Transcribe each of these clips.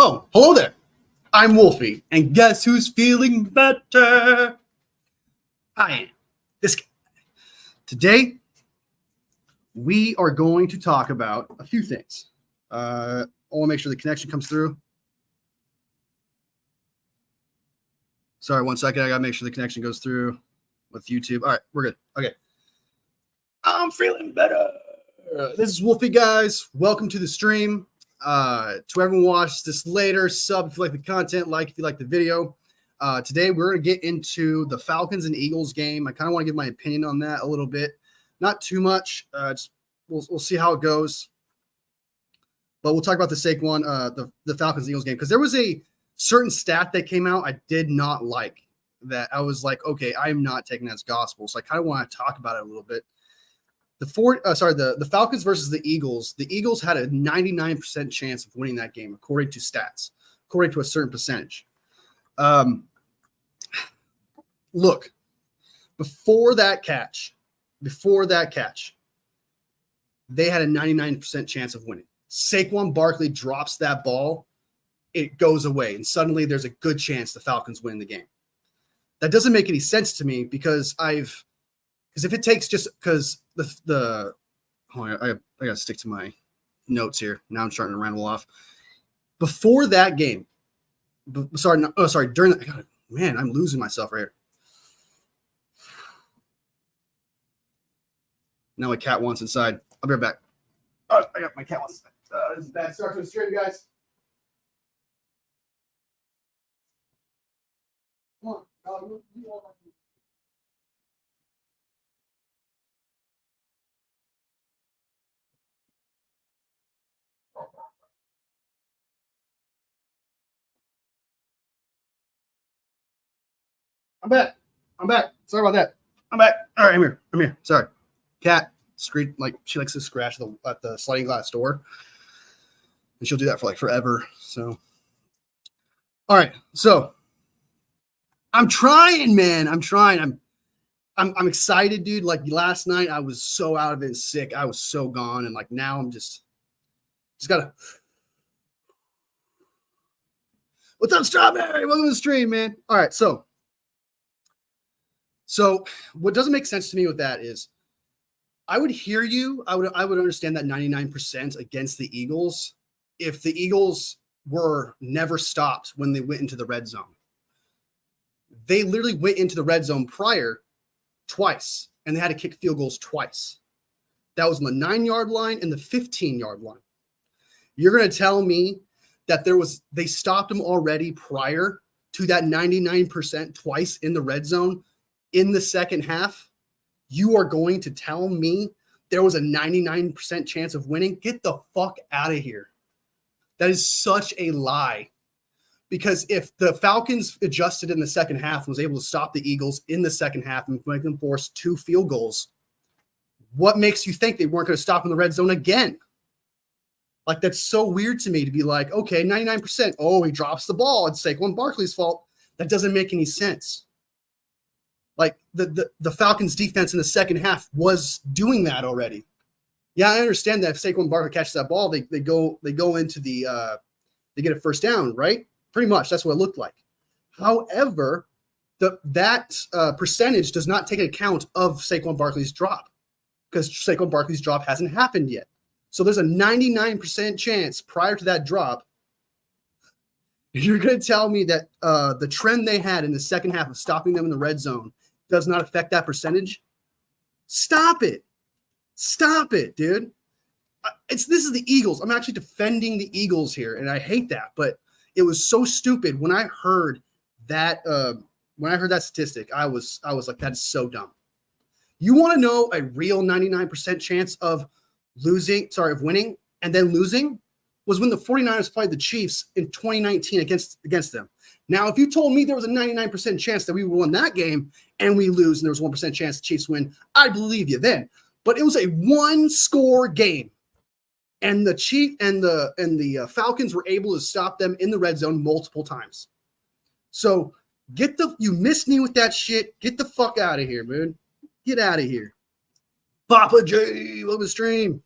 Oh, hello there. I'm Wolfie, and guess who's feeling better? I am. This guy. Today, we are going to talk about a few things. I want to make sure the connection comes through. Sorry, 1 second. I got to make sure the connection goes through with YouTube. All right, we're good. Okay. I'm feeling better. This is Wolfie, guys. Welcome to the stream. To everyone watch this later, sub if you like the content, like if you like the video. Today we're going to get into the Falcons and Eagles game. I kind of want to give my opinion on that a little bit, not too much. We'll see how it goes, but we'll talk about the Saquon, the Falcons and Eagles game, because there was a certain stat that came out I did not like. That I was like, okay, I am not taking that as gospel, so I kind of want to talk about it a little bit. The Falcons versus the Eagles. The Eagles had a 99% chance of winning that game, according to stats, according to a certain percentage. Look, before that catch, they had a 99% chance of winning. Saquon Barkley drops that ball, it goes away, and suddenly there's a good chance the Falcons win the game. That doesn't make any sense to me because if it takes just because I gotta stick to my notes here. Now I'm starting to ramble off. Before that game, during that, man, I'm losing myself right here. Now my cat wants inside. I'll be right back. Oh, I got my cat wants inside. This is a bad start to the stream, guys. Come on. I'm back. Sorry about that. I'm back. All right, I'm here. Sorry. Cat screech, like she likes to scratch at the sliding glass door, and she'll do that for like forever. So, all right. So, I'm trying, man. I'm excited, dude. Like last night, I was so out of it and sick. I was so gone, and like now, I'm just gotta. What's up, Strawberry? Welcome to the stream, man. All right, so what doesn't make sense to me with that is I would hear you. I would understand that 99% against the Eagles if the Eagles were never stopped when they went into the red zone. They literally went into the red zone prior twice, and they had to kick field goals twice. That was on the 9-yard line and the 15-yard line. You're going to tell me that they stopped them already prior to that 99% twice in the red zone in the second half? You are going to tell me there was a 99% chance of winning? Get the fuck out of here. That is such a lie. Because if the Falcons adjusted in the second half and was able to stop the Eagles in the second half and make them force 2 field goals, what makes you think they weren't going to stop in the red zone again? Like, that's so weird to me to be like, okay, 99%. Oh, he drops the ball. It's Saquon Barkley's fault. That doesn't make any sense. Like the Falcons defense in the second half was doing that already. Yeah, I understand that if Saquon Barkley catches that ball, they go into they get a first down, right? Pretty much that's what it looked like. However, that percentage does not take account of Saquon Barkley's drop because Saquon Barkley's drop hasn't happened yet. So there's a 99% chance prior to that drop. You're going to tell me that the trend they had in the second half of stopping them in the red zone does not affect that percentage? Stop it, dude. This is the Eagles. I'm actually defending the Eagles here, and I hate that, but it was so stupid when I heard that. When I heard that statistic, I was like, that's so dumb. You want to know a real 99% chance of winning and then losing? Was when the 49ers played the Chiefs in 2019 against them. Now, if you told me there was a 99% chance that we would win that game and we lose and there was 1% chance the Chiefs win, I'd believe you then. But it was a 1-score game. And the Falcons were able to stop them in the red zone multiple times. So you missed me with that shit. Get the fuck out of here, man. Get out of here. Papa J, welcome to the stream.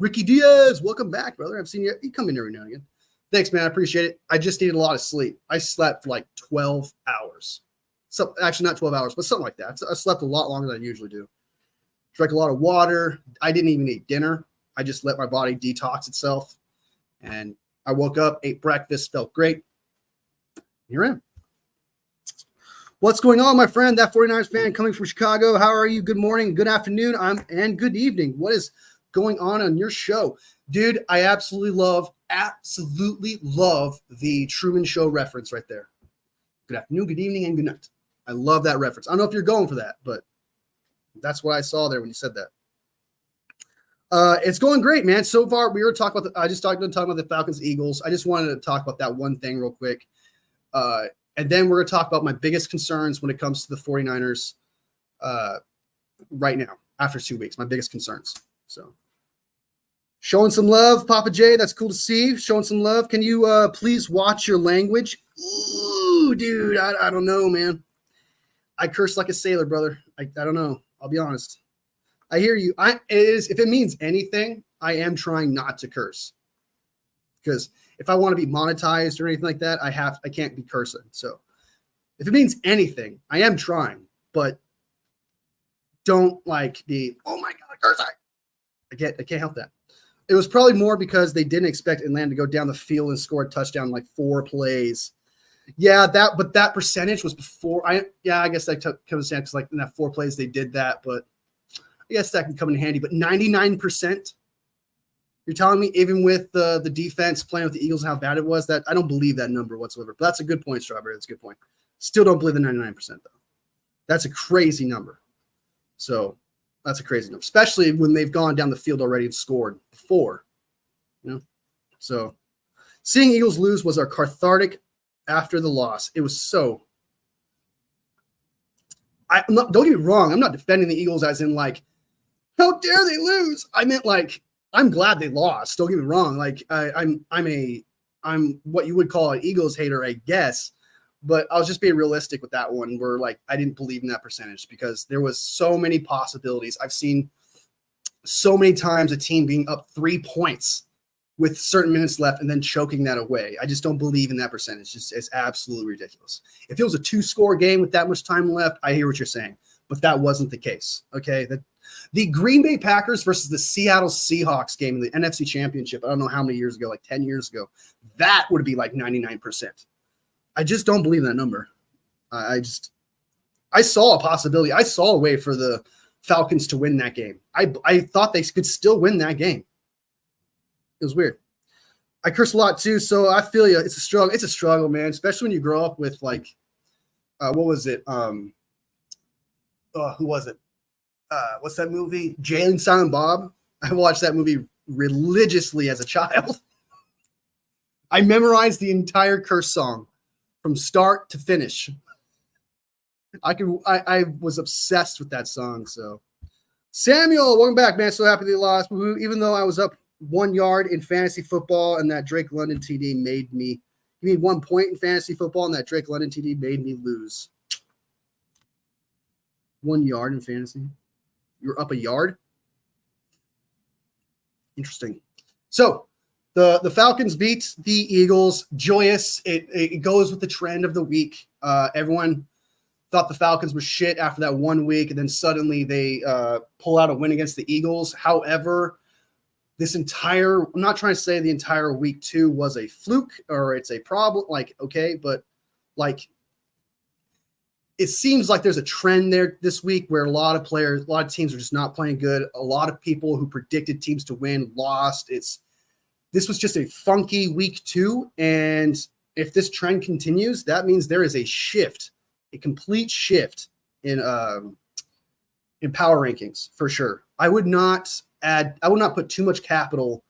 Ricky Diaz, welcome back, brother. I've seen you come in every now and again. Thanks, man. I appreciate it. I just needed a lot of sleep. I slept like 12 hours. So actually not 12 hours, but something like that. I slept a lot longer than I usually do. Drank a lot of water. I didn't even eat dinner. I just let my body detox itself. And I woke up, ate breakfast, felt great. Here I am. What's going on, my friend? That 49ers fan coming from Chicago. How are you? Good morning, good afternoon, and good evening. What is going on your show? Dude, I absolutely love the Truman Show reference right there. Good afternoon, good evening, and good night. I love that reference. I don't know if you're going for that, but that's what I saw there when you said that. It's going great, man. So far, we were talking about I just talked about the Falcons Eagles. I just wanted to talk about that one thing real quick. And then we're going to talk about my biggest concerns when it comes to the 49ers right now, after 2 weeks, my biggest concerns. So showing some love, Papa J. That's cool to see. Showing some love. Can you please watch your language? Ooh, dude, I don't know, man. I curse like a sailor, brother. I don't know. I'll be honest. I hear you. If it means anything, I am trying not to curse. Because if I want to be monetized or anything like that, I can't be cursing. So if it means anything, I am trying, but don't be, oh my God, cursing. I can't help that. It was probably more because they didn't expect Atlanta to go down the field and score a touchdown in 4 plays. Yeah, but that percentage was before. I guess that comes down because in that 4 plays they did that, but I guess that can come in handy. But 99%, you're telling me even with the defense playing with the Eagles and how bad it was, that I don't believe that number whatsoever. But that's a good point, Strawberry. That's a good point. Still don't believe the 99% though. That's a crazy number. So that's a crazy number, especially when they've gone down the field already and scored before. So seeing Eagles lose was our cathartic after the loss. It was so. Don't get me wrong. I'm not defending the Eagles as in how dare they lose. I meant I'm glad they lost. Don't get me wrong. I'm what you would call an Eagles hater, I guess. But I was just being realistic with that one where I didn't believe in that percentage because there was so many possibilities. I've seen so many times a team being up 3 points with certain minutes left and then choking that away. I just don't believe in that percentage. It's absolutely ridiculous. If it was a 2-score game with that much time left, I hear what you're saying, but that wasn't the case. Okay. The Green Bay Packers versus the Seattle Seahawks game in the NFC Championship, I don't know how many years ago, 10 years ago, that would be 99%. I just don't believe in that number. I saw a possibility. I saw a way for the Falcons to win that game. I thought they could still win that game. It was weird. I curse a lot too, so I feel you. It's a struggle. It's a struggle, man, especially when you grow up with what was it? Who was it? What's that movie? Jay and Silent Bob. I watched that movie religiously as a child. I memorized the entire curse song from start to finish. I was obsessed with that song. So Samuel, welcome back, man. So happy they lost. Even though I was up 1 yard in fantasy football and that Drake London TD made me. You mean 1 point in fantasy football and that Drake London TD made me lose. 1 yard in fantasy. You're up a yard. Interesting. So the Falcons beat the Eagles. Joyous. It goes with the trend of the week. Everyone thought the Falcons were shit after that 1 week, and then suddenly they pull out a win against the Eagles. However, I'm not trying to say the entire week 2 was a fluke or it's a problem. Okay, but it seems like there's a trend there this week where a lot of teams are just not playing good. A lot of people who predicted teams to win lost. This was just a funky week 2, and if this trend continues, that means there is a complete shift in power rankings for sure. I would not put too much capital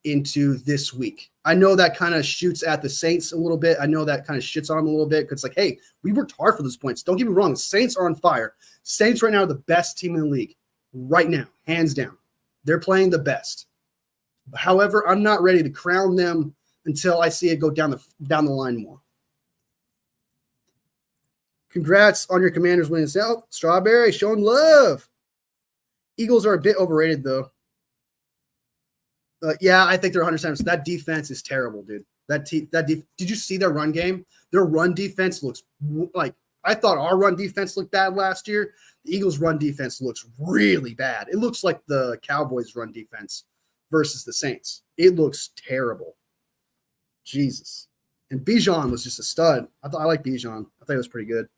into this week. I know that kind of shoots at the Saints a little bit. I know that kind of shits on them a little bit because hey, we worked hard for those points. Don't get me wrong. The Saints are on fire. Saints right now are the best team in the league right now, hands down. They're playing the best. However, I'm not ready to crown them until I see it go down the line more. Congrats on your Commanders winning. Oh, Strawberry showing love. Eagles are a bit overrated, though. Yeah, I think they're 100%. That defense is terrible, dude. Did you see their run game? Their run defense looks like I thought our run defense looked bad last year. The Eagles' run defense looks really bad. It looks like the Cowboys' run defense versus the Saints. It looks terrible. Jesus. And Bijan was just a stud. I like Bijan. I thought it was pretty good.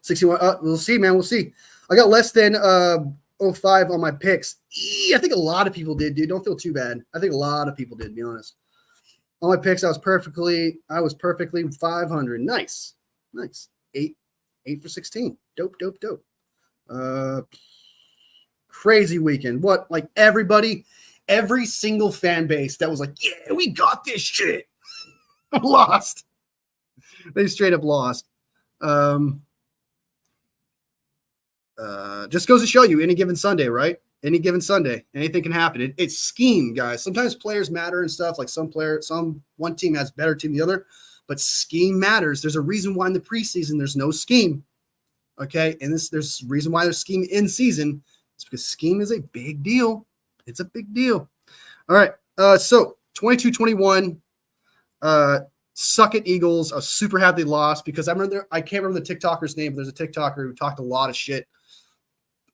61. We'll see, man. We'll see. I got less than 05 on my picks. I think a lot of people did, dude. Don't feel too bad. I think a lot of people did, to be honest. On my picks, I was perfectly 500. Nice. 8 for 16. Dope. Crazy weekend. What? Like every single fan base that was like, yeah, we got this shit. Lost. They straight up lost. Just goes to show you any given Sunday, right? Any given Sunday, anything can happen. It's scheme, guys. Sometimes players matter and stuff. Like one team has better team than the other, but scheme matters. There's a reason why in the preseason there's no scheme. Okay, and there's a reason why there's scheme in season. It's because scheme is a big deal. It's a big deal. All right, so 22-21. Suck it, Eagles. I was super happy they lost because I can't remember the TikToker's name, but there's a TikToker who talked a lot of shit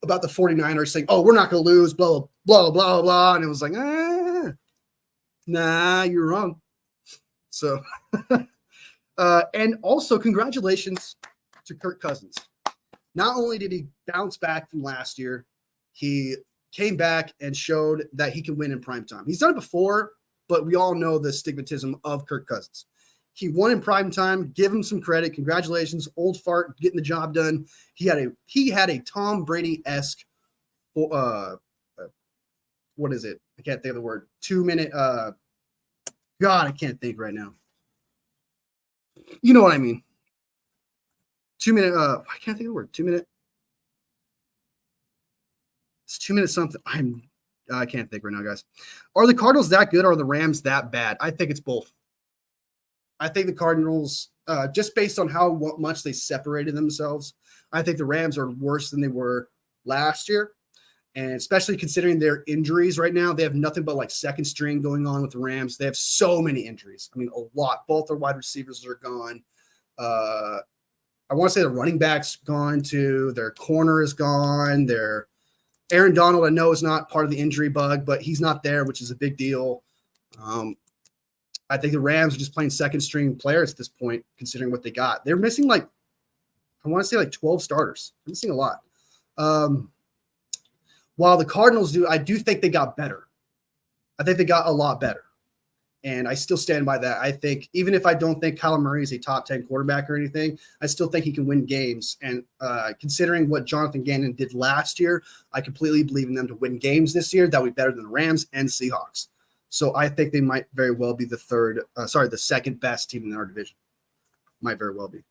about the 49ers saying, oh, we're not going to lose, blah, blah, blah, blah. And it was like, nah, you're wrong. So, and also congratulations to Kirk Cousins. Not only did he bounce back from last year, he came back and showed that he can win in primetime. He's done it before, but we all know the stigmatism of Kirk Cousins. He won in primetime. Give him some credit. Congratulations, old fart, getting the job done. He had a Tom Brady-esque, what is it? I can't think of the word. 2-minute. God, I can't think right now. You know what I mean? 2-minute. I can't think of the word. 2-minute. It's 2 minutes something. I can't think right now, guys. Are the Cardinals that good or are the Rams that bad? I think it's both. I think the Cardinals, just based on how much they separated themselves, I think the Rams are worse than they were last year. And especially considering their injuries right now, they have nothing but like second string going on with the Rams. They have so many injuries. I mean, a lot. Both their wide receivers are gone. I want to say the running back's gone too. Their corner is gone. Their Aaron Donald, I know, is not part of the injury bug, but he's not there, which is a big deal. I think the Rams are just playing second string players at this point, considering what they got. They're missing I want to say 12 starters. They're missing a lot. While the Cardinals I do think they got better. I think they got a lot better. And I still stand by that. I think even if I don't think Kyler Murray is a top 10 quarterback or anything, I still think he can win games. And considering what Jonathan Gannon did last year, I completely believe in them to win games this year. That would be better than the Rams and Seahawks. So I think they might very well be the second best team in our division. Might very well be.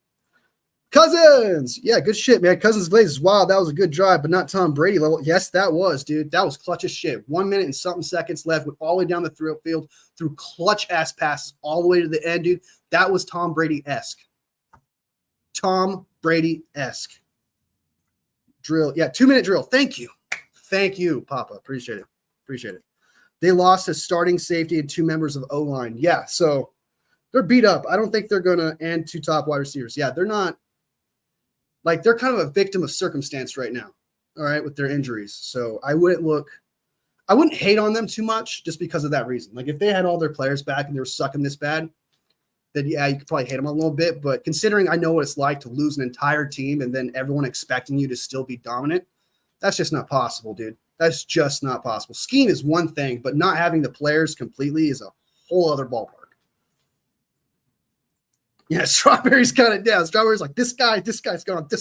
Cousins! Yeah, good shit, man. Cousins Glazes. Wow, that was a good drive, but not Tom Brady level. Yes, that was, dude. That was clutch as shit. 1 minute and something seconds left, went all the way down the field through clutch-ass passes all the way to the end, dude. That was Tom Brady-esque. Tom Brady-esque. Drill. Yeah, 2-minute drill. Thank you. Thank you, Papa. Appreciate it. They lost a starting safety and 2 members of O-line. Yeah, so they're beat up. I don't think they're going to – and 2 top wide receivers. Yeah, they're not – they're kind of a victim of circumstance right now, all right, with their injuries. So I wouldn't hate on them too much just because of that reason. Like if they had all their players back and they were sucking this bad, then yeah, you could probably hate them a little bit. But considering I know what it's like to lose an entire team and then everyone expecting you to still be dominant, that's just not possible, dude. That's just not possible. Scheme is one thing, but not having the players completely is a whole other ballpark. Yeah, Strawberry's got it down. Strawberry's like, this guy's gone. It's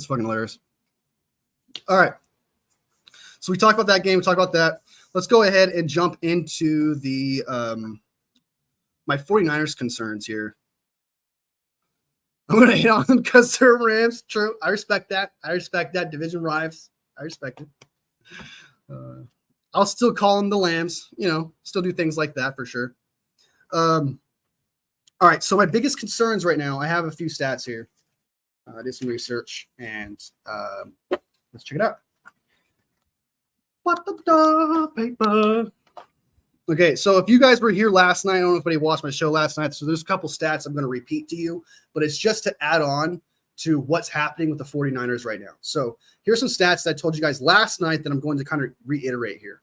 fucking hilarious. All right. So we talked about that game. We talked about that. Let's go ahead and jump into the my 49ers concerns here. I'm going to hit on them because they're Rams. True. I respect that. Division rivals. I respect it. I'll still call them the Lambs, still do things like that for sure. All right. So my biggest concerns right now, I have a few stats here. I did some research and let's check it out. Paper. Okay, so if you guys were here last night, I don't know if anybody watched my show last night, so there's a couple stats I'm going to repeat to you, but it's just to add on to what's happening with the 49ers right now. So here's some stats that I told you guys last night that I'm going to kind of reiterate here.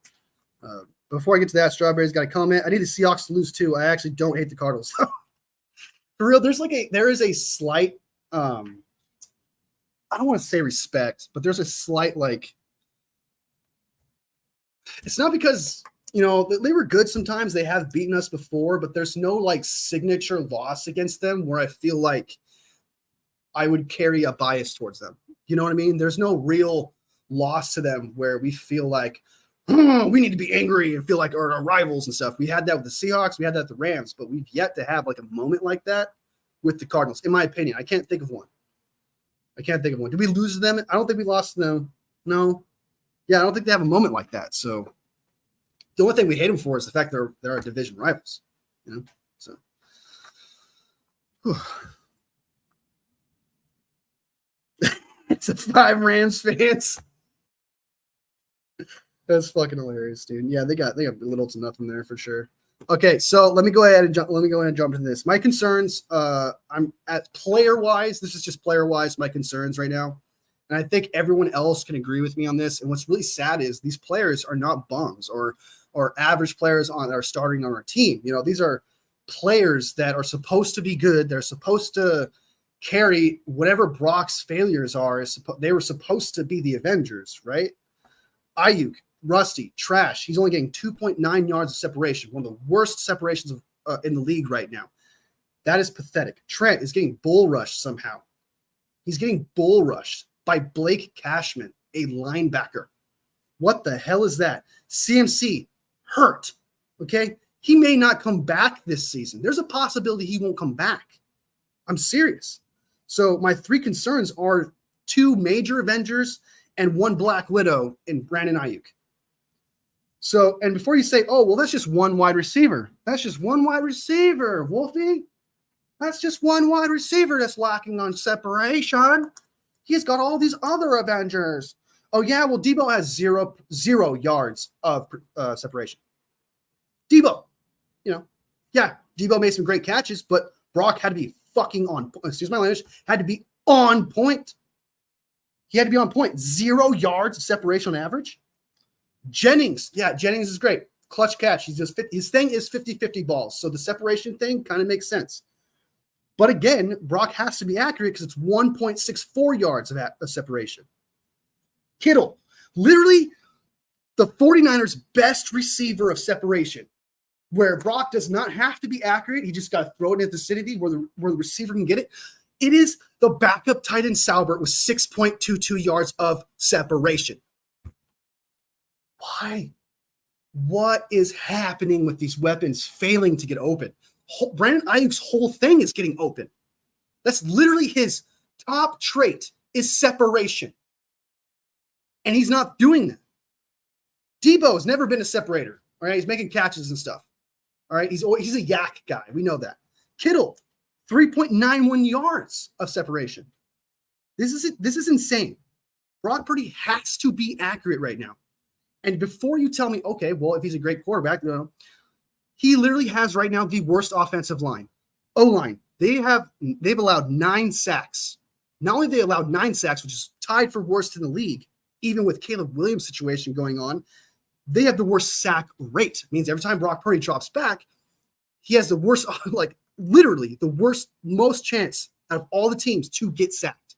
Before I get to that, Strawberry's got a comment. I need the Seahawks to lose too. I actually don't hate the Cardinals. For real, there is a slight, I don't want to say respect, but there's a slight, like, it's not because, they were good sometimes. They have beaten us before, but there's no like signature loss against them where I feel like I would carry a bias towards them. You know what I mean? There's no real loss to them where we feel like, we need to be angry and feel like our rivals and stuff. We had that with the Seahawks. We had that with the Rams, but we've yet to have like a moment like that with the Cardinals, in my opinion. I can't think of one. Did we lose to them? I don't think we lost to them. No. Yeah, I don't think they have a moment like that. So the only thing we hate them for is the fact they're our division rivals, So, it's a 5 Rams fans. That's fucking hilarious, dude. Yeah, they got little to nothing there for sure. Okay, so let me go ahead and jump into this. My concerns, I'm at player wise. This is just player wise. My concerns right now. And I think everyone else can agree with me on this. And what's really sad is these players are not bums or average players that are starting on our team. These are players that are supposed to be good. They're supposed to carry whatever Brock's failures are. They were supposed to be the Avengers, right? Ayuk, rusty, trash. He's only getting 2.9 yards of separation, one of the worst separations in the league right now. That is pathetic. Trent is getting bull rushed somehow. He's getting bull rushed by Blake Cashman, a linebacker. What the hell is that? CMC, hurt, okay? He may not come back this season. There's a possibility he won't come back. I'm serious. So my 3 concerns are 2 major Avengers and 1 Black Widow in Brandon Ayuk. So, and before you say, oh, well, that's just 1 wide receiver. That's just 1 wide receiver, Wolfie. That's just 1 wide receiver that's lacking on separation. He's got all these other Avengers. Oh, yeah, well, Debo has zero yards of separation. Debo, yeah, Debo made some great catches, but Brock had to be fucking on point. Excuse my language, had to be on point. He had to be on point. 0 yards of separation on average. Jennings is great. Clutch catch. His thing is 50-50 balls. So the separation thing kind of makes sense. But again, Brock has to be accurate because it's 1.64 yards of separation. Kittle, literally the 49ers' best receiver of separation, where Brock does not have to be accurate. He just got to throw it in the vicinity where the receiver can get it. It is the backup tight end Salbert with 6.22 yards of separation. Why? What is happening with these weapons failing to get open? Brandon Ayuk's whole thing is getting open. That's literally his top trait is separation. And he's not doing that. Debo has never been a separator. All right, he's making catches and stuff. All right, he's a yak guy. We know that. Kittle, 3.91 yards of separation. This is insane. Brock Purdy has to be accurate right now. And before you tell me, okay, well, if he's a great quarterback, he literally has right now the worst offensive line. O-line. They've allowed 9 sacks. Not only have they allowed 9 sacks, which is tied for worst in the league, even with Caleb Williams' situation going on, they have the worst sack rate. It means every time Brock Purdy drops back, he has the worst, like literally the worst, most chance out of all the teams to get sacked.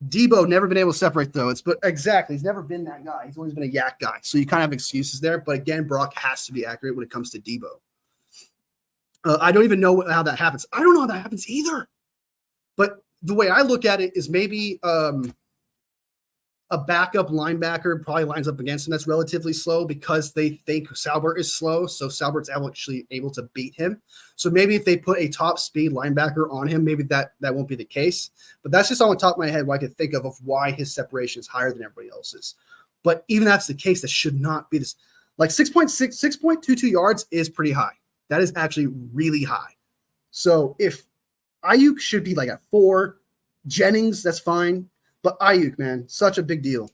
Debo never been able to separate though. He's never been that guy. He's always been a yak guy. So you kind of have excuses there. But again, Brock has to be accurate when it comes to Debo. I don't even know how that happens. I don't know how that happens either. But the way I look at it is maybe a backup linebacker probably lines up against him that's relatively slow because they think Salbert is slow. So Salbert's actually able to beat him. So maybe if they put a top speed linebacker on him, maybe that won't be the case. But that's just on the top of my head what I could think of why his separation is higher than everybody else's. But even that's the case, that should not be this. Like 6.22 yards is pretty high. That is actually really high. So if Ayuk should be like at 4, Jennings, that's fine. But Ayuk, man, such a big deal.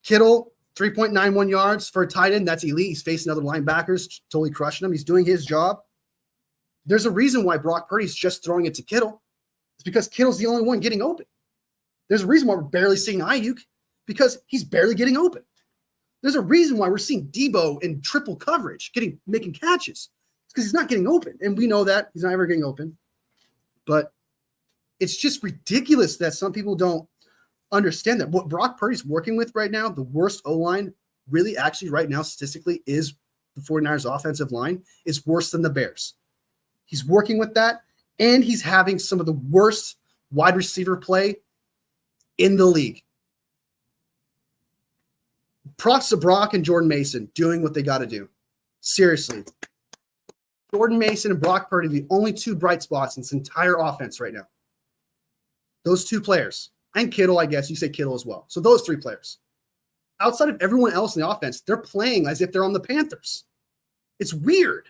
Kittle, 3.91 yards for a tight end. That's elite. He's facing other linebackers, totally crushing them. He's doing his job. There's a reason why Brock Purdy's just throwing it to Kittle. It's because Kittle's the only one getting open. There's a reason why we're barely seeing Ayuk, because he's barely getting open. There's a reason why we're seeing Debo in triple coverage, making catches. It's because he's not getting open. And we know that. He's not ever getting open. But it's just ridiculous that some people don't understand that. What Brock Purdy's working with right now, the worst O-line, really actually right now statistically is the 49ers offensive line, is worse than the Bears. He's working with that, and he's having some of the worst wide receiver play in the league. Props to Brock and Jordan Mason doing what they got to do. Seriously. Jordan Mason and Brock Purdy, the only two bright spots in this entire offense right now. Those two players. And Kittle, I guess. You say Kittle as well. So those three players. Outside of everyone else in the offense, they're playing as if they're on the Panthers. It's weird.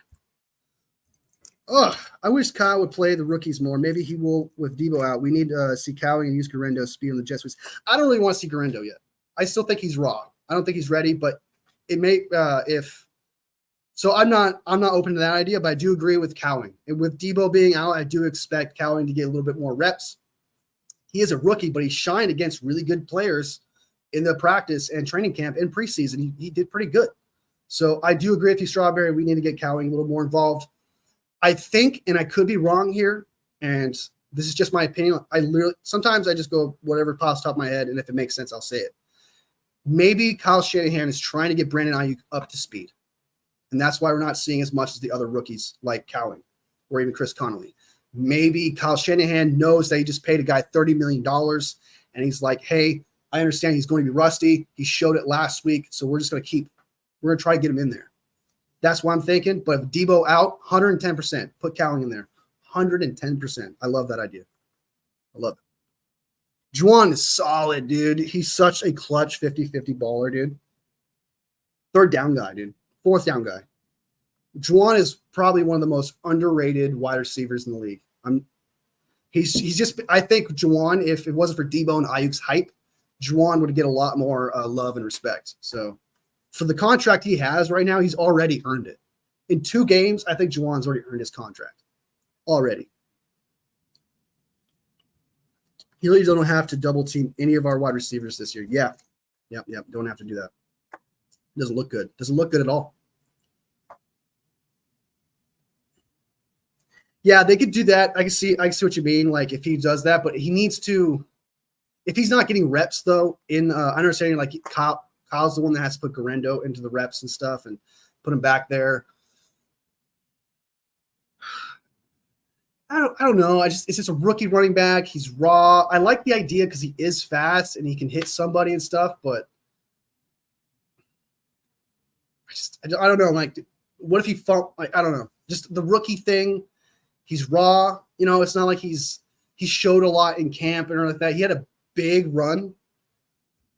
Ugh, I wish Kyle would play the rookies more. Maybe he will with Debo out. We need to see Cowing and use Garendo's speed on the Jets. I don't really want to see Garendo yet. I still think he's raw. I don't think he's ready, but it may so I'm not open to that idea, but I do agree with Cowing. And with Debo being out, I do expect Cowing to get a little bit more reps. He is a rookie, but he shined against really good players in the practice and training camp and preseason. He did pretty good. So I do agree with you, Strawberry. We need to get Cowing a little more involved. I think, and I could be wrong here, and this is just my opinion. Sometimes I just go whatever pops top of my head, and if it makes sense, I'll say it. Maybe Kyle Shanahan is trying to get Brandon Ayuk up to speed, and that's why we're not seeing as much as the other rookies like Cowing or even Chris Connolly. Maybe Kyle Shanahan knows that he just paid a guy $30 million, and he's like, hey, I understand he's going to be rusty. He showed it last week, so we're going to try to get him in there. That's what I'm thinking. But if Debo out, 110%. Put Cowing in there. 110%. I love that idea. I love it. Juwan is solid, dude. He's such a clutch 50-50 baller, dude. Third down guy, dude. Fourth down guy. Juwan is probably one of the most underrated wide receivers in the league. He's just, I think Juwan, if it wasn't for Debo and Ayuk's hype, Juwan would get a lot more love and respect. So for the contract he has right now, he's already earned it. In 2 games, I think Juwan's already earned his contract. Already. You really don't have to double team any of our wide receivers this year. Yeah. Yep. Don't have to do that. Doesn't look good. Doesn't look good at all. Yeah, they could do that. I can see what you mean. Like if he does that, but he needs to, if he's not getting reps though, in understanding like Kyle's the one that has to put Garendo into the reps and stuff and put him back there. I don't know. It's just a rookie running back. He's raw. I like the idea because he is fast and he can hit somebody and stuff, but I don't know. Like, what if he felt like, I don't know, just the rookie thing. He's raw. You know, it's not like he showed a lot in camp and like that. He had a big run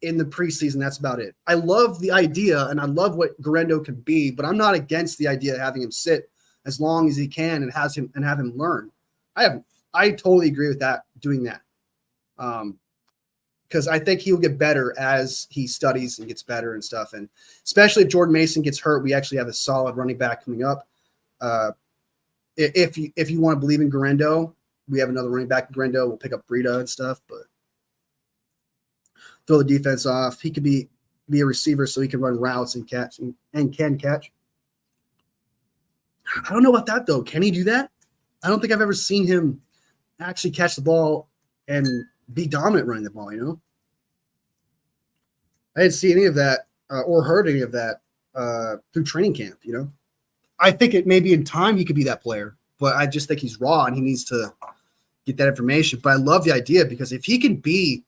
in the preseason. That's about it. I love the idea and I love what Garendo can be, but I'm not against the idea of having him sit as long as he can and have him learn. I totally agree with that, doing that. Because I think he'll get better as he studies and gets better and stuff. And especially if Jordan Mason gets hurt, we actually have a solid running back coming up. If you want to believe in Garendo, we have another running back in Garendo. We'll pick up Breida and stuff, but throw the defense off. He could be a receiver so he can run routes and catch and can catch. I don't know about that, though. Can he do that? I don't think I've ever seen him actually catch the ball and be dominant running the ball, you know? I didn't see any of that or heard any of that through training camp, you know? I think it maybe in time he could be that player, but I just think he's raw and he needs to get that information. But I love the idea because if he can be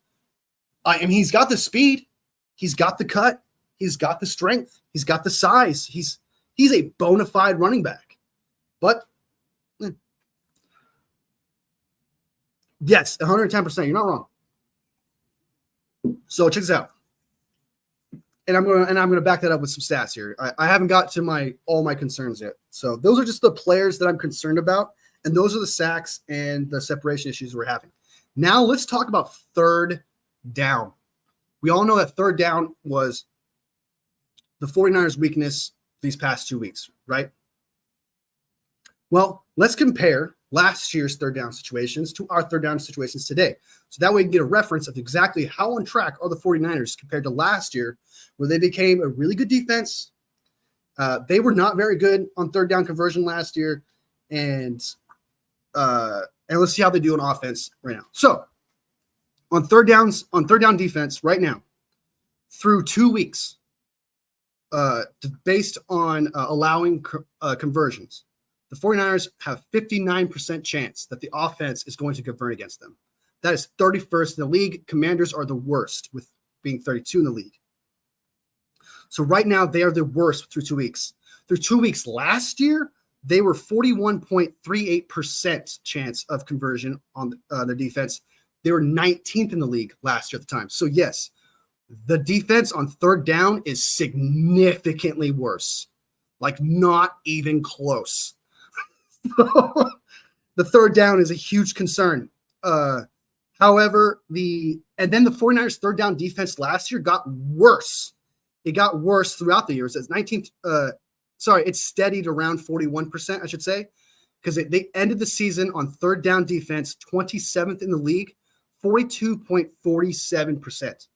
I mean, he's got the speed, he's got the cut, he's got the strength, he's got the size. He's a bona fide running back. But yes, 110%. You're not wrong. So check this out. And I'm gonna back that up with some stats here. I haven't got to all my concerns yet. So those are just the players that I'm concerned about, and those are the sacks and the separation issues we're having. Now let's talk about third down. We all know that third down was the 49ers' weakness these past 2 weeks, right? Well, let's compare last year's third down situations to our third down situations today. So that way we can get a reference of exactly how on track are the 49ers compared to last year, where they became a really good defense. They were not very good on third down conversion last year. And let's see how they do on offense right now. So on third down defense right now, through 2 weeks, based on allowing conversions, the 49ers have 59% chance that the offense is going to convert against them. That is 31st in the league. Commanders are the worst, with being 32 in the league. So right now, they are the worst through 2 weeks. Through 2 weeks last year, they were 41.38% chance of conversion on their defense. They were 19th in the league last year at the time. So yes, the defense on third down is significantly worse, like not even close. The third down is a huge concern. However, then the 49ers third down defense last year got worse. It got worse throughout the year. It says 19th. It steadied around 41%, I should say, because they ended the season on third down defense 27th in the league, 42.47%.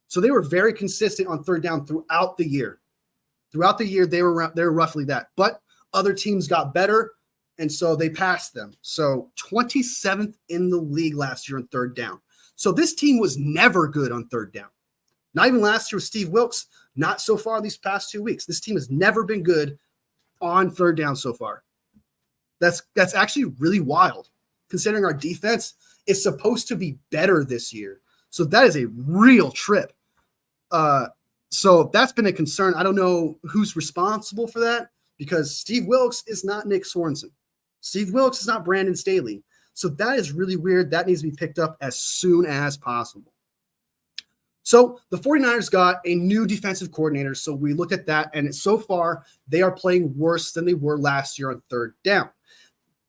So they were very consistent on third down throughout the year. Throughout the year, they were roughly that. But other teams got better, and so they passed them. So 27th in the league last year on third down. So this team was never good on third down. Not even last year with Steve Wilks, not so far these past 2 weeks. This team has never been good on third down so far. That's actually really wild, considering our defense is supposed to be better this year. So that is a real trip. So that's been a concern. I don't know who's responsible for that, because Steve Wilks is not Nick Sorensen. Steve Wilks is not Brandon Staley. So that is really weird. That needs to be picked up as soon as possible. So the 49ers got a new defensive coordinator. So we looked at that, and so far they are playing worse than they were last year on third down.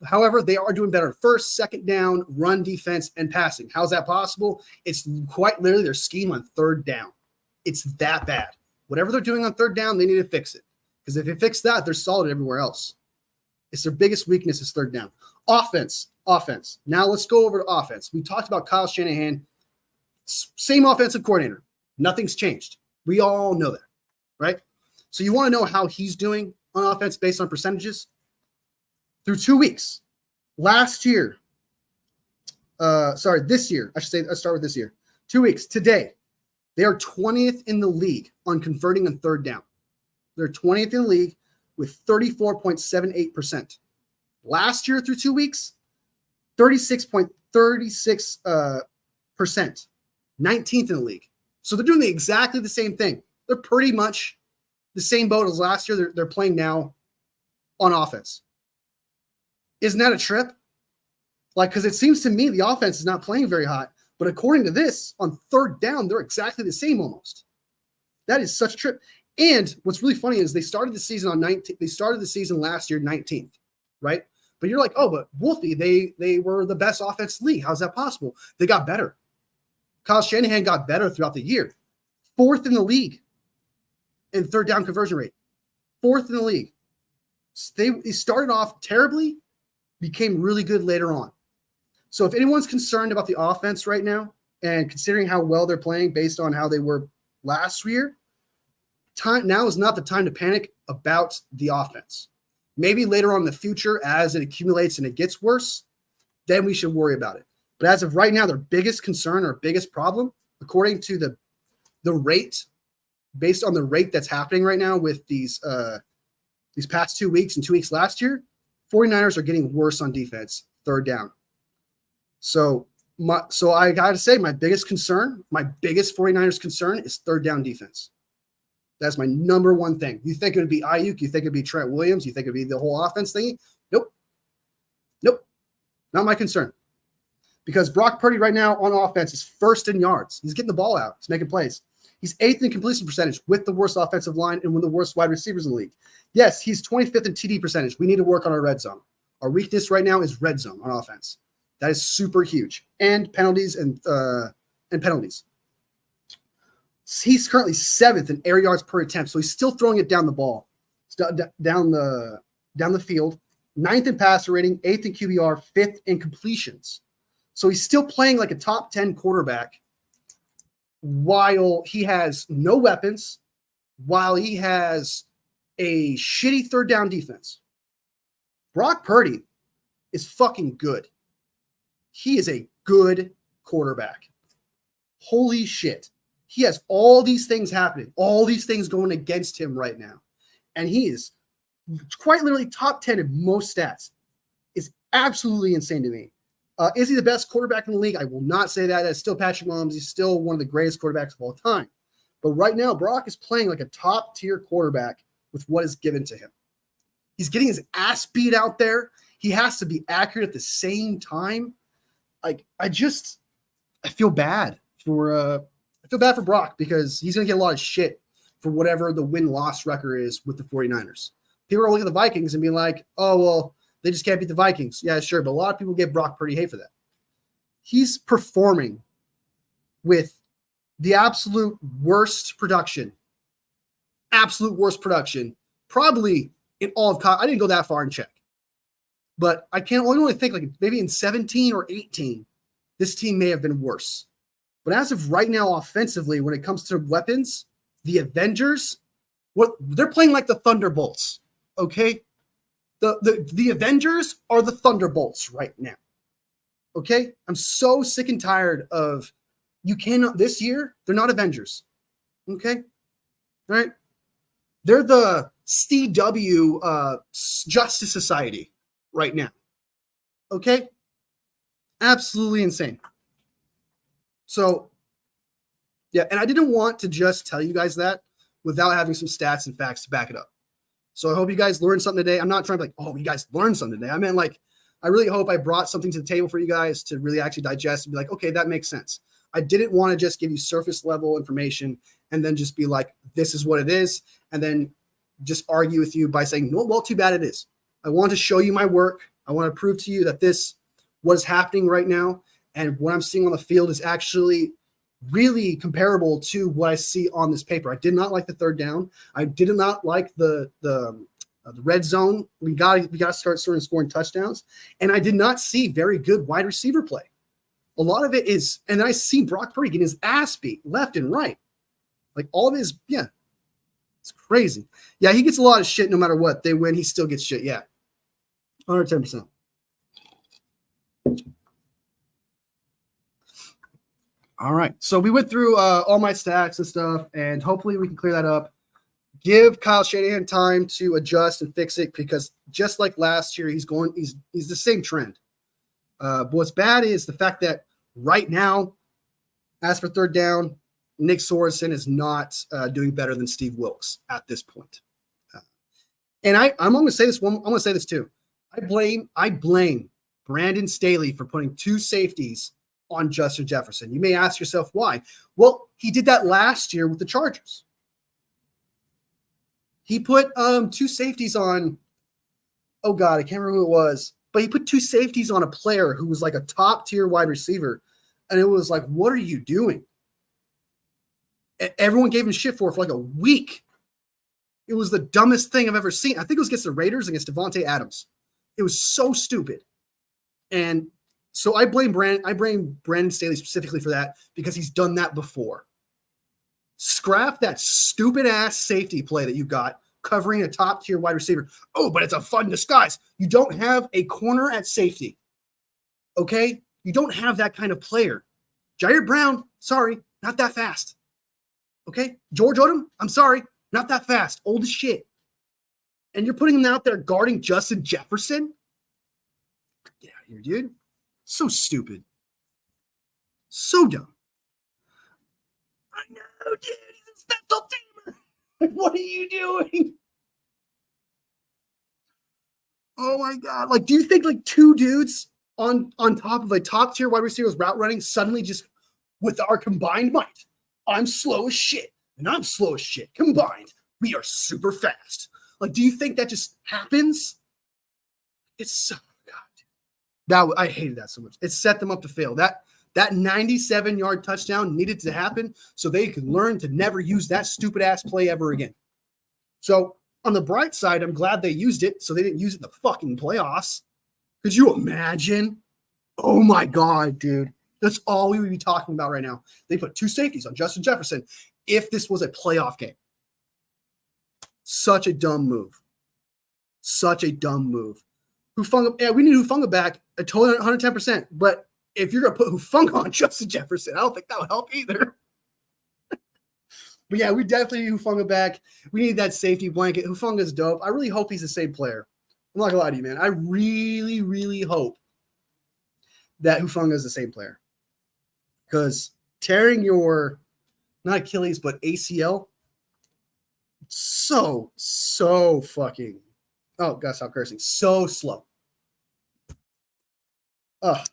However, they are doing better first, second down, run defense, and passing. How's that possible? It's quite literally their scheme on third down. It's that bad. Whatever they're doing on third down, they need to fix it. Because if they fix that, they're solid everywhere else. It's their biggest weakness is third down. Offense. Now let's go over to offense. We talked about Kyle Shanahan. Same offensive coordinator. Nothing's changed. We all know that, right? So you want to know how he's doing on offense based on percentages? Through 2 weeks. This year. I should say, let's start with this year. 2 weeks. Today, they are 20th in the league on converting on third down. They're 20th in the league with 34.78%. Last year through 2 weeks, 36.36%. 19th in the league. So they're doing exactly the same thing. They're pretty much the same boat as last year. They're playing now on offense. Isn't that a trip? Because it seems to me the offense is not playing very hot. But according to this, on third down, they're exactly the same almost. That is such a trip. And what's really funny is they started the season on 19th. They started the season last year 19th, right? But you're like, oh, but Wolfie, they were the best offense league. How's that possible? They got better. Kyle Shanahan got better throughout the year. 4th in the league in third down conversion rate. 4th in the league. They started off terribly, became really good later on. So if anyone's concerned about the offense right now, and considering how well they're playing based on how they were last year, now is not the time to panic about the offense. Maybe later on in the future, as it accumulates and it gets worse, then we should worry about it. But as of right now, their biggest concern or biggest problem, according to the rate, based on the rate that's happening right now with these past 2 weeks and 2 weeks last year, 49ers are getting worse on defense, third down. So I got to say, my biggest 49ers concern is third down defense. That's my number one thing. You think it would be Ayuk? You think it would be Trent Williams? You think it would be the whole offense thingy? Nope. Not my concern. Because Brock Purdy right now on offense is first in yards. He's getting the ball out. He's making plays. He's 8th in completion percentage with the worst offensive line and one of the worst wide receivers in the league. Yes, he's 25th in TD percentage. We need to work on our red zone. Our weakness right now is red zone on offense. That is super huge. And penalties and penalties. He's currently 7th in air yards per attempt, so he's still throwing it down the ball, down the field. 9th in passer rating, 8th in QBR, 5th in completions. So he's still playing like a top 10 quarterback while he has no weapons, while he has a shitty third down defense. Brock Purdy is fucking good. He is a good quarterback. Holy shit. He has all these things happening, all these things going against him right now. And he is quite literally top 10 in most stats. It's absolutely insane to me. Is he the best quarterback in the league? I will not say that. That's still Patrick Mahomes. He's still one of the greatest quarterbacks of all time. But right now, Brock is playing like a top-tier quarterback with what is given to him. He's getting his ass beat out there. He has to be accurate at the same time. Like, I feel bad for Brock because he's going to get a lot of shit for whatever the win-loss record is with the 49ers. People are looking at the Vikings and being like, oh, well, they just can't beat the Vikings. Yeah, sure. But a lot of people give Brock Purdy hate for that. He's performing with the absolute worst production, probably in all of college. I didn't go that far and check. But I can only think like maybe in 17 or 18, this team may have been worse. But as of right now, offensively, when it comes to weapons, the Avengers, they're playing like the Thunderbolts, okay? The Avengers are the Thunderbolts right now, okay? I'm so sick and tired of this year, they're not Avengers, okay? All right? They're the CW Justice Society right now, okay? Absolutely insane. So, yeah, and I didn't want to just tell you guys that without having some stats and facts to back it up. So I hope you guys learned something today. I'm not trying to be like, oh, you guys learned something today. I meant like, I really hope I brought something to the table for you guys to really actually digest and be like, okay, that makes sense. I didn't want to just give you surface level information and then just be like, this is what it is. And then just argue with you by saying, no, well, too bad it is. I want to show you my work. I want to prove to you that what is happening right now and what I'm seeing on the field is actually really comparable to what I see on this paper. I did not like the third down. I did not like the red zone. We got to start scoring touchdowns. And I did not see very good wide receiver play. A lot of it is, and I see Brock Purdy getting his ass beat left and right. Like all of his, yeah, it's crazy. Yeah, he gets a lot of shit no matter what. They win, he still gets shit. Yeah, 110%. All right, so we went through all my stats and stuff, and hopefully we can clear that up. Give Kyle Shanahan time to adjust and fix it because just like last year, he's the same trend. But what's bad is the fact that right now, as for third down, Nick Sorensen is not doing better than Steve Wilkes at this point. And I'm going to say this one. I'm going to say this too. I blame Brandon Staley for putting 2 safeties on Justin Jefferson. You may ask yourself why. Well, he did that last year with the Chargers. He put 2 safeties on. Oh God, I can't remember who it was. But he put 2 safeties on a player who was like a top-tier wide receiver. And it was like, what are you doing? Everyone gave him shit for like a week. It was the dumbest thing I've ever seen. I think it was against the Raiders, against Devontae Adams. It was so stupid. And so I blame Brandon Staley specifically for that because he's done that before. Scrap that stupid-ass safety play that you got covering a top-tier wide receiver. Oh, but it's a fun disguise. You don't have a corner at safety, okay? You don't have that kind of player. Jair Brown, sorry, not that fast, okay? George Odom, I'm sorry, not that fast, old as shit. And you're putting him out there guarding Justin Jefferson? Get out of here, dude. So stupid. So dumb. I know, dude, he's a special teamer. Like, what are you doing? Oh my God. Like, do you think like 2 dudes on top of a top tier wide receiver's route running suddenly just with our combined might? I'm slow as shit and I'm slow as shit. Combined, we are super fast. Like, do you think that just happens? It's so God. I hated that so much. It set them up to fail. That 97-yard touchdown needed to happen so they could learn to never use that stupid ass play ever again. So on the bright side, I'm glad they used it so they didn't use it in the fucking playoffs. Could you imagine? Oh my God, dude. That's all we would be talking about right now. They put 2 safeties on Justin Jefferson if this was a playoff game. Such a dumb move. Such a dumb move. Yeah, we need Hufanga back a total 110%. But if you're going to put Hufanga on Justin Jefferson, I don't think that would help either. But yeah, we definitely need Hufanga back. We need that safety blanket. Hufanga's dope. I really hope he's the same player. I'm not going to lie to you, man. I really, really hope that Hufanga is the same player. Because tearing your, not Achilles, but ACL, so fucking, oh, gotta stop cursing, so slow. I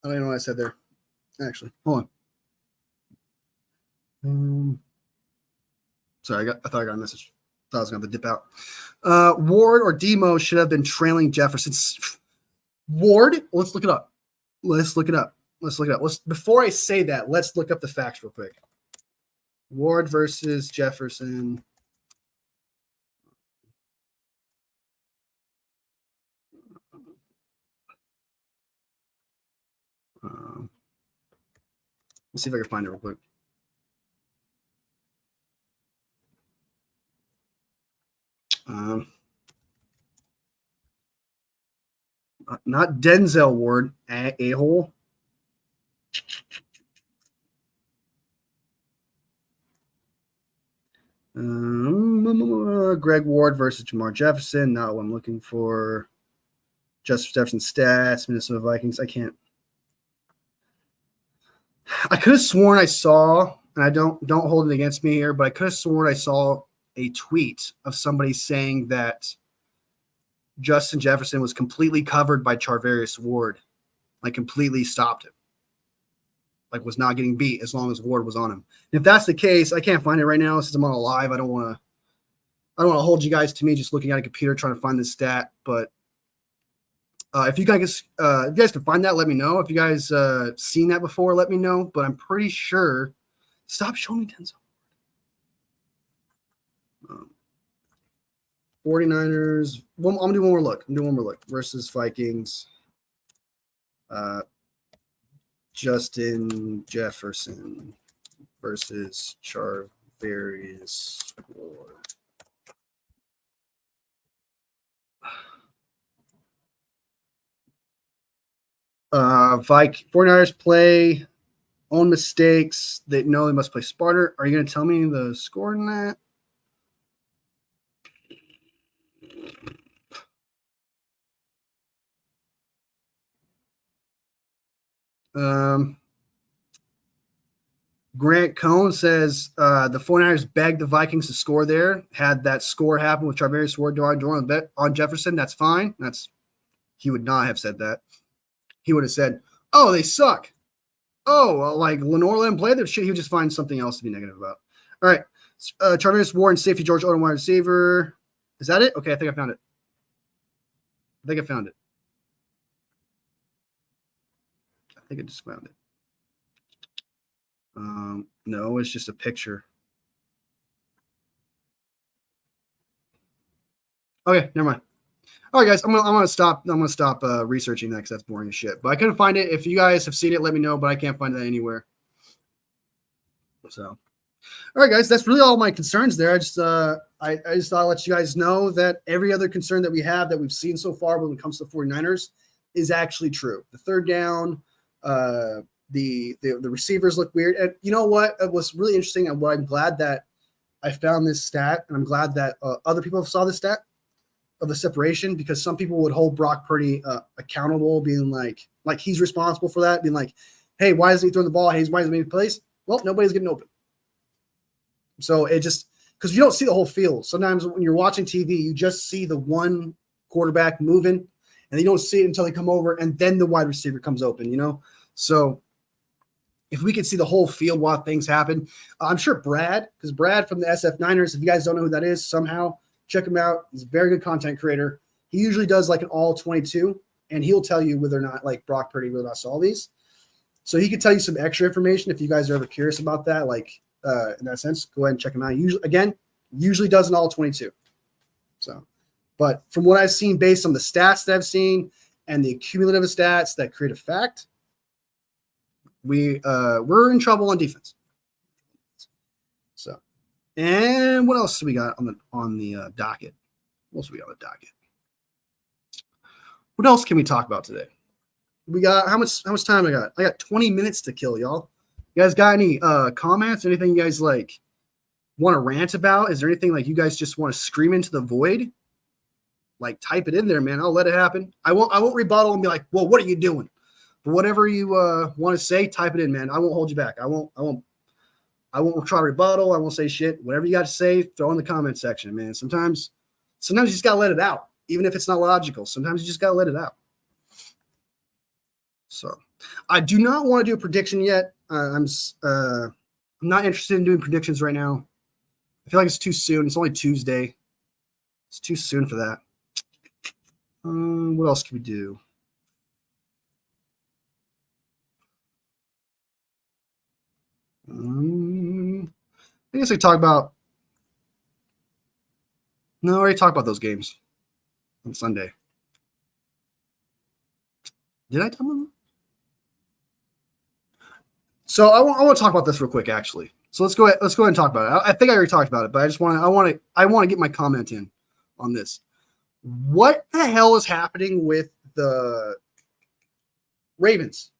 don't even know what I said there. Actually, hold on. Sorry, I thought I got a message. Thought I was going to dip out. Ward or Demo should have been trailing Jefferson. Ward, let's look it up. Before I say that, let's look up the facts real quick. Ward versus Jefferson. Let's see if I can find it real quick. Not Denzel Ward, a-hole. Greg Ward versus Jamar Jefferson. Not what I'm looking for. Justin Jefferson stats, Minnesota Vikings. I could have sworn I saw, and I don't hold it against me here, but I could have sworn I saw a tweet of somebody saying that Justin Jefferson was completely covered by Charvarius Ward, like completely stopped him, like was not getting beat as long as Ward was on him. And if that's the case, I can't find it right now since I'm on a live. I don't want to hold you guys to me just looking at a computer trying to find this stat. But if you guys can find that, let me know. If you guys seen that before, let me know. But I'm pretty sure. Stop showing me Denzel. 49ers. I'm gonna do one more look. Versus Vikings. Justin Jefferson versus Charvarius Ward. Vikings 49ers play own mistakes. They know they must play smarter. Are you going to tell me the score in that? Grant Cohn says the 49ers begged the Vikings to score there. Had that score happen with Charvarius Ward on Jefferson, that's fine. He would not have said that. He would have said, oh, they suck. Oh, well, like Lenore let him play their shit. He would just find something else to be negative about. All right. Charvarius Ward and safety George Odom wide receiver. Is that it? Okay, I think I found it. I think I just found it. No, it's just a picture. Okay, never mind. All right, guys, I'm gonna stop researching that because that's boring as shit. But I couldn't find it. If you guys have seen it, let me know. But I can't find that anywhere. So, all right, guys, that's really all my concerns there. I just thought I'd let you guys know that every other concern that we have that we've seen so far when it comes to the 49ers is actually true. The third down, the receivers look weird. And you know what? It was really interesting, and what I'm glad that I found this stat, and I'm glad that other people saw this stat of the separation, because some people would hold Brock Purdy accountable, being like he's responsible for that, being like, hey, why isn't he throwing the ball? Hey, why isn't he making plays? Well, nobody's getting open. So it just, because you don't see the whole field. Sometimes when you're watching TV, you just see the one quarterback moving, and you don't see it until they come over, and then the wide receiver comes open, you know? So if we could see the whole field while things happen, I'm sure Brad from the SF Niners, if you guys don't know who that is, somehow check him out. He's a very good content creator. He usually does like an all 22 and he'll tell you whether or not like Brock Purdy really not saw these. So he could tell you some extra information if you guys are ever curious about that. Like in that sense, go ahead and check him out. Usually does an all 22. So, but from what I've seen, based on the stats that I've seen and the cumulative stats that create a fact, we're in trouble on defense. So, and what else do we got on the docket? What else do we got on the docket? What else can we talk about today? We got how much time I got? I got 20 minutes to kill, y'all. You guys got any comments? Anything you guys like want to rant about? Is there anything like you guys just want to scream into the void? Like type it in there, man. I'll let it happen. I won't rebuttal and be like, well, what are you doing? But whatever you want to say, type it in, man. I won't hold you back. I won't try to rebuttal. I won't say shit. Whatever you got to say, throw in the comment section, man. Sometimes you just gotta let it out, even if it's not logical. Sometimes you just gotta let it out. So I do not want to do a prediction yet. I'm not interested in doing predictions right now. I feel like it's too soon. It's only Tuesday. It's too soon for that. What else can we do? I guess we talk about. No, I already talked about those games on Sunday. Did I tell them? So I want to talk about this real quick, actually. So let's go ahead and talk about it. I think I already talked about it, but I want to get my comment in on this. What the hell is happening with the Ravens?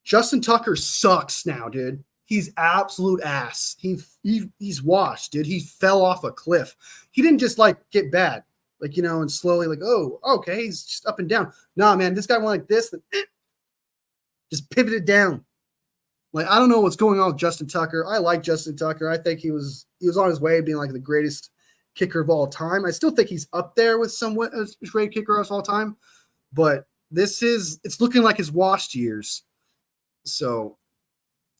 Justin Tucker sucks now, dude. He's absolute ass. He's washed, dude. He fell off a cliff. He didn't just like get bad, like, and slowly like, oh, okay, he's just up and down. Nah, man, this guy went like this, just pivoted down. Like, I don't know what's going on with Justin Tucker. I like Justin Tucker. I think he was on his way of being like the greatest kicker of all time. I still think he's up there with somewhat a great kicker of all time, but it's looking like his washed years. So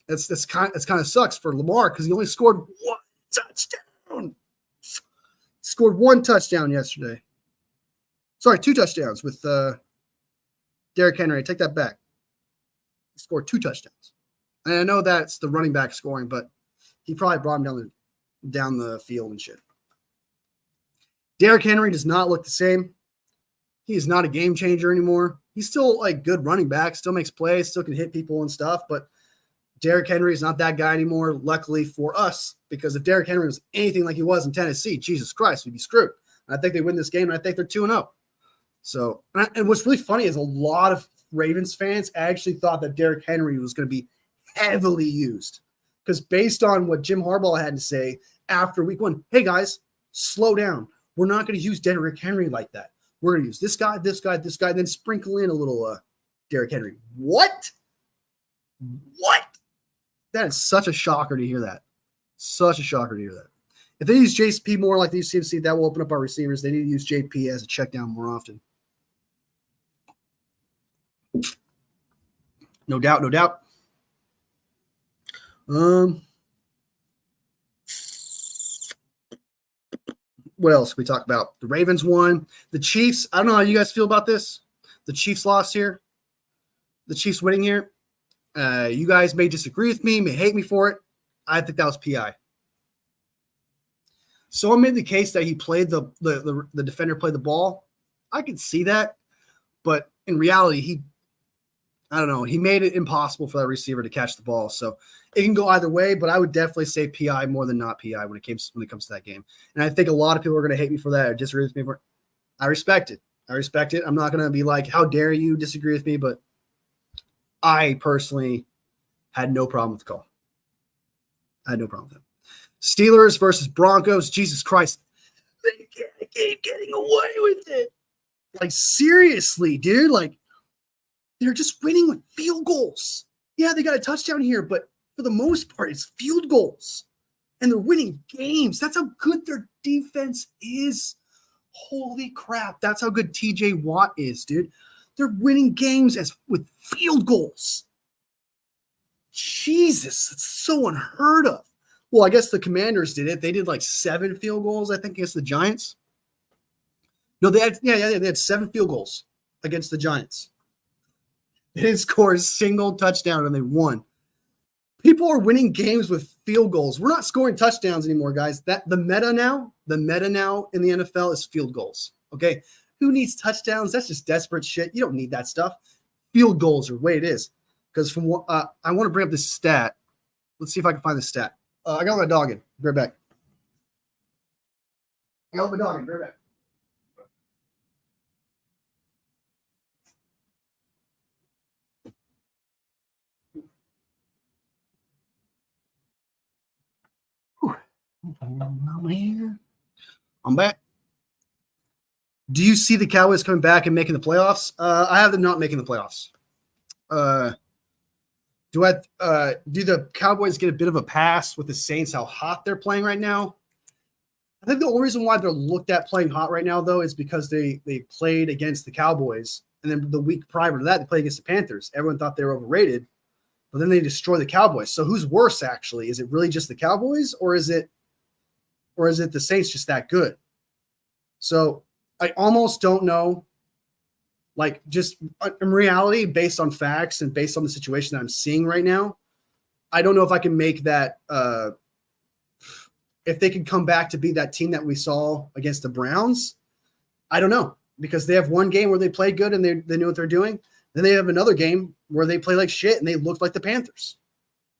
that's kind of sucks for Lamar because he only scored one touchdown. Scored one touchdown yesterday. Sorry, 2 touchdowns with Derrick Henry. I take that back. He scored 2 touchdowns. And I know that's the running back scoring, but he probably brought him down the field and shit. Derrick Henry does not look the same. He is not a game changer anymore. He's still like good running back, still makes plays, still can hit people and stuff, but Derrick Henry is not that guy anymore, luckily for us, because if Derrick Henry was anything like he was in Tennessee, Jesus Christ, we'd be screwed. And I think they win this game, and I think they're 2-0. So, and what's really funny is a lot of Ravens fans actually thought that Derrick Henry was going to be heavily used, because based on what Jim Harbaugh had to say after week 1, hey guys, slow down. We're not going to use Derrick Henry like that. We're going to use this guy, and then sprinkle in a little Derrick Henry. What? That is such a shocker to hear that. Such a shocker to hear that. If they use JP more like they used to see, that will open up our receivers. They need to use JP as a check down more often. No doubt. What else can we talk about? The Ravens won. The Chiefs, I don't know how you guys feel about this. The Chiefs lost here. The Chiefs winning here. You guys may disagree with me, may hate me for it. I think that was PI. Someone made the case that he played the defender played the ball. I could see that, but in reality, I don't know. He made it impossible for that receiver to catch the ball. So it can go either way, but I would definitely say PI more than not PI when it comes to that game. And I think a lot of people are going to hate me for that or disagree with me for it. I respect it. I'm not going to be like, how dare you disagree with me? But I personally had no problem with the call. I had no problem with it. Steelers versus Broncos. Jesus Christ. They keep getting away with it. Like, seriously, dude. Like, they're just winning with field goals. Yeah, they got a touchdown here, but for the most part, it's field goals. And they're winning games. That's how good their defense is. Holy crap. That's how good TJ Watt is, dude. They're winning games with field goals. Jesus, that's so unheard of. Well, I guess the Commanders did it. They did like 7 field goals, I think, against the Giants. No, they had 7 field goals against the Giants. They didn't score a single touchdown and they won. People are winning games with field goals. We're not scoring touchdowns anymore, guys. That the meta now in the NFL is field goals. Okay. Who needs touchdowns? That's just desperate shit. You don't need that stuff. Field goals are the way it is. Because from what I want to bring up this stat. Let's see if I can find the stat. I got my dog in. Be right back. I got my dog in. Be right back. I'm back. Do you see the Cowboys coming back and making the playoffs? I have them not making the playoffs. Do the Cowboys get a bit of a pass with the Saints, how hot they're playing right now? I think the only reason why they're looked at playing hot right now, though, is because they played against the Cowboys. And then the week prior to that, they played against the Panthers. Everyone thought they were overrated. But then they destroy the Cowboys. So who's worse, actually? Is it really just the Cowboys, or is it the Saints just that good? So I almost don't know. Like, just in reality, based on facts and based on the situation that I'm seeing right now, I don't know if I can make that if they can come back to be that team that we saw against the Browns. I don't know, because they have one game where they played good and they know what they're doing. Then they have another game where they play like shit and they look like the Panthers.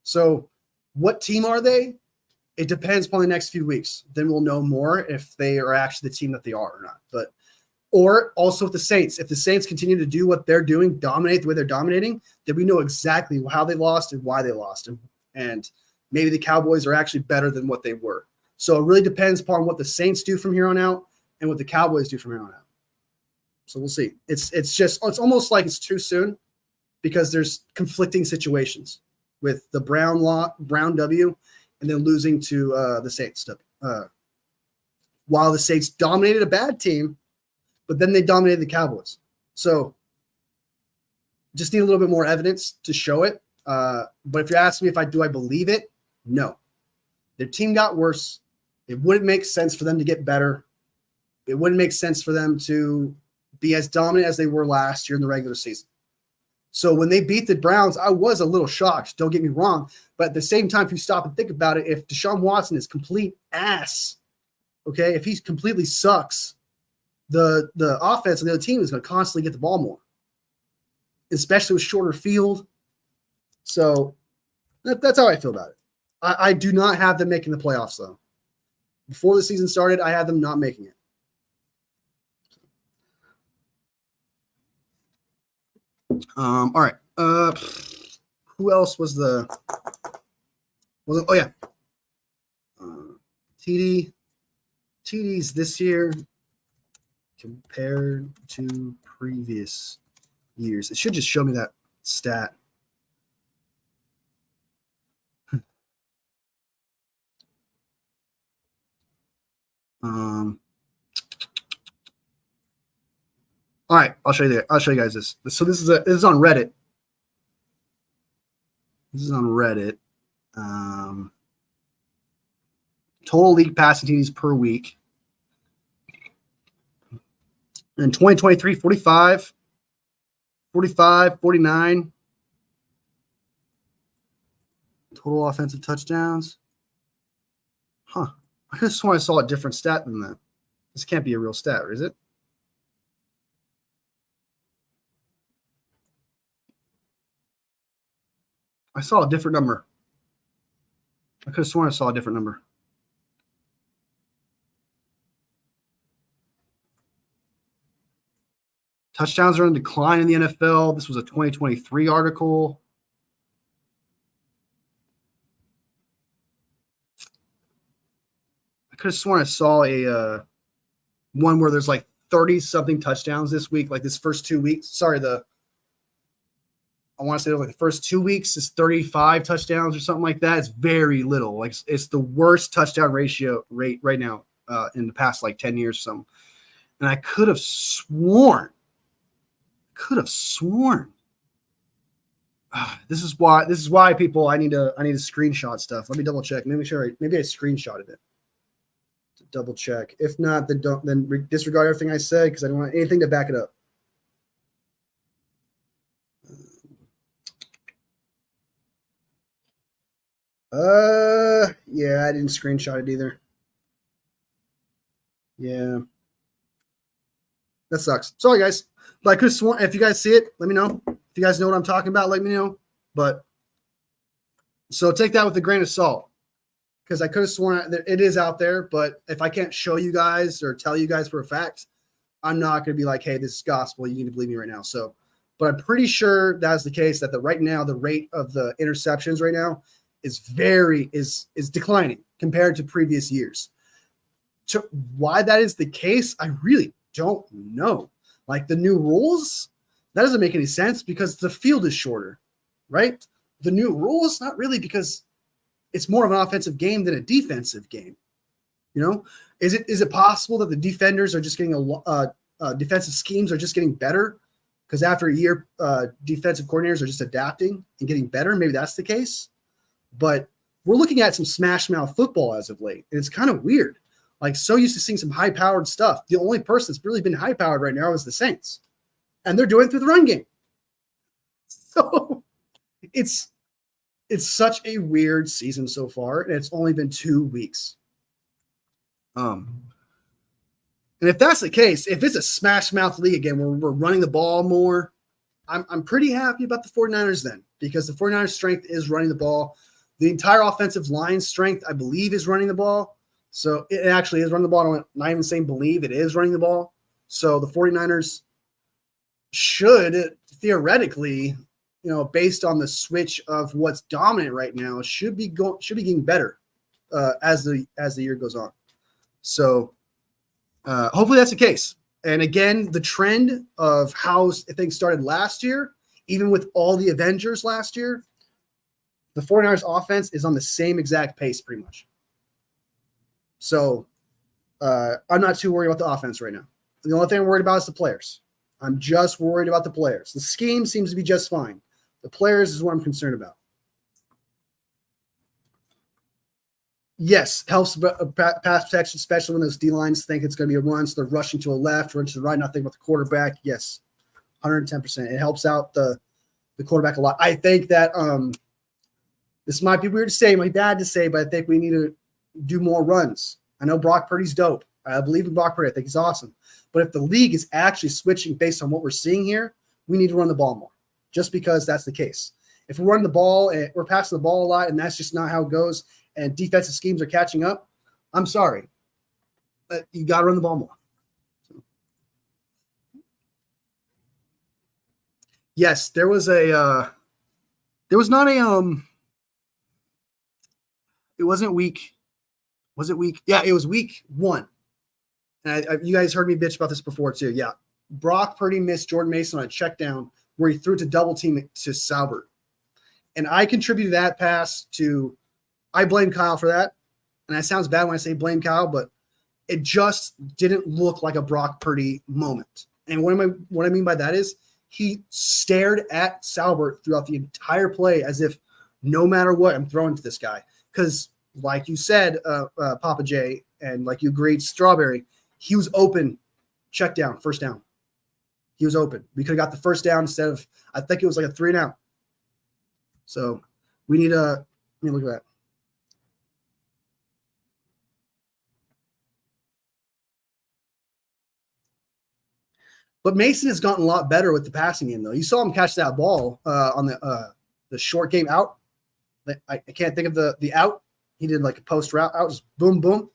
So what team are they? It depends upon the next few weeks. Then we'll know more if they are actually the team that they are or not. But or also with the Saints. If the Saints continue to do what they're doing, dominate the way they're dominating, then we know exactly how they lost and why they lost. And maybe the Cowboys are actually better than what they were. So it really depends upon what the Saints do from here on out and what the Cowboys do from here on out. So we'll see. It's almost like it's too soon because there's conflicting situations with the Brown W and then losing to the Saints. While the Saints dominated a bad team, but then they dominated the Cowboys. So just need a little bit more evidence to show it. But if you're asking me if I believe it, no. Their team got worse. It wouldn't make sense for them to get better. It wouldn't make sense for them to be as dominant as they were last year in the regular season. So when they beat the Browns, I was a little shocked. Don't get me wrong. But at the same time, if you stop and think about it, if Deshaun Watson is complete ass, okay, if he completely sucks, the offense of the other team is going to constantly get the ball more, especially with shorter field. So that's how I feel about it. I do not have them making the playoffs, though. Before the season started, I had them not making it. All right. Who else was the? Oh yeah. TDs this year compared to previous years. It should just show me that stat. All right, I'll show you guys this. So this is on Reddit. This is on Reddit. Total league passing TDs per week. In 2023, 45, 45, 49. Total offensive touchdowns. Huh. I just sworn I saw a different stat than that. This can't be a real stat, is it? I saw a different number. I could have sworn I saw a different number. Touchdowns are in decline in the NFL. This was a 2023 article. I could have sworn I saw a one where there's like 30-something touchdowns this week, like this first 2 weeks. Sorry, I want to say like the first 2 weeks is 35 touchdowns or something like that. It's very little. Like it's the worst touchdown rate right now in the past like 10 years or something. And I could have sworn. This is why people I need to screenshot stuff. Let me double check. Maybe I screenshotted it. To double check. If not, then disregard everything I said because I don't want anything to back it up. Yeah, I didn't screenshot it either. Yeah, that sucks. Sorry, guys. But I could have sworn, if you guys see it, let me know. If you guys know what I'm talking about, let me know. But so take that with a grain of salt, because I could have sworn that it is out there. But if I can't show you guys or tell you guys for a fact, I'm not going to be like, hey, this is gospel. You need to believe me right now. So, but I'm pretty sure that's the case, that right now, the rate of the interceptions right now is declining compared to previous years. To why that is the case, I really don't know. Like the new rules, that doesn't make any sense because the field is shorter, right? The new rules, not really, because it's more of an offensive game than a defensive game. You know, is it possible that the defenders are just getting defensive schemes are just getting better because after a year, defensive coordinators are just adapting and getting better? Maybe that's the case. But we're looking at some smash mouth football as of late, and it's kind of weird. Like, so used to seeing some high-powered stuff. The only person that's really been high-powered right now is the Saints, and they're doing it through the run game. So it's such a weird season so far, and it's only been 2 weeks. And if that's the case, if it's a smash mouth league again where we're running the ball more, I'm pretty happy about the 49ers then, because the 49ers strength is running the ball. The entire offensive line strength, I believe, is running the ball. So it actually is running the ball. I'm not even saying believe, it is running the ball. So the 49ers should theoretically, based on the switch of what's dominant right now, should be getting better as the year goes on. So hopefully that's the case. And again, the trend of how things started last year, even with all the Avengers last year, the 49ers offense is on the same exact pace pretty much. So I'm not too worried about the offense right now. The only thing I'm worried about is the players. I'm just worried about the players. The scheme seems to be just fine. The players is what I'm concerned about. Yes, helps pass protection, especially when those D-lines think it's going to be a run, so they're rushing to a left, run to the right, not thinking about the quarterback. Yes, 110%. It helps out the quarterback a lot. I think that this might be weird to say, my dad to say, but I think we need to do more runs. I know Brock Purdy's dope. I believe in Brock Purdy. I think he's awesome. But if the league is actually switching based on what we're seeing here, we need to run the ball more, just because that's the case. If we're running the ball and we're passing the ball a lot and that's just not how it goes, and defensive schemes are catching up, I'm sorry. But you got to run the ball more. So. Yes, there was not a it wasn't week. Was it week? Yeah, it was week 1. And you guys heard me bitch about this before too. Yeah. Brock Purdy missed Jordan Mason on a check down where he threw it to double team to Saubert. And I contributed that pass to, I blame Kyle for that. And that sounds bad when I say blame Kyle, but it just didn't look like a Brock Purdy moment. And what I mean by that is he stared at Saubert throughout the entire play as if no matter what, I'm throwing to this guy. Because like you said, Papa J, and like you agreed, Strawberry, he was open, check down, first down. He was open. We could have got the first down instead of, I think it was like a 3 and out. So we need let me look at that. But Mason has gotten a lot better with the passing game, though. You saw him catch that ball on the short game out. I can't think of the out. He did like a post route out, just boom, boom.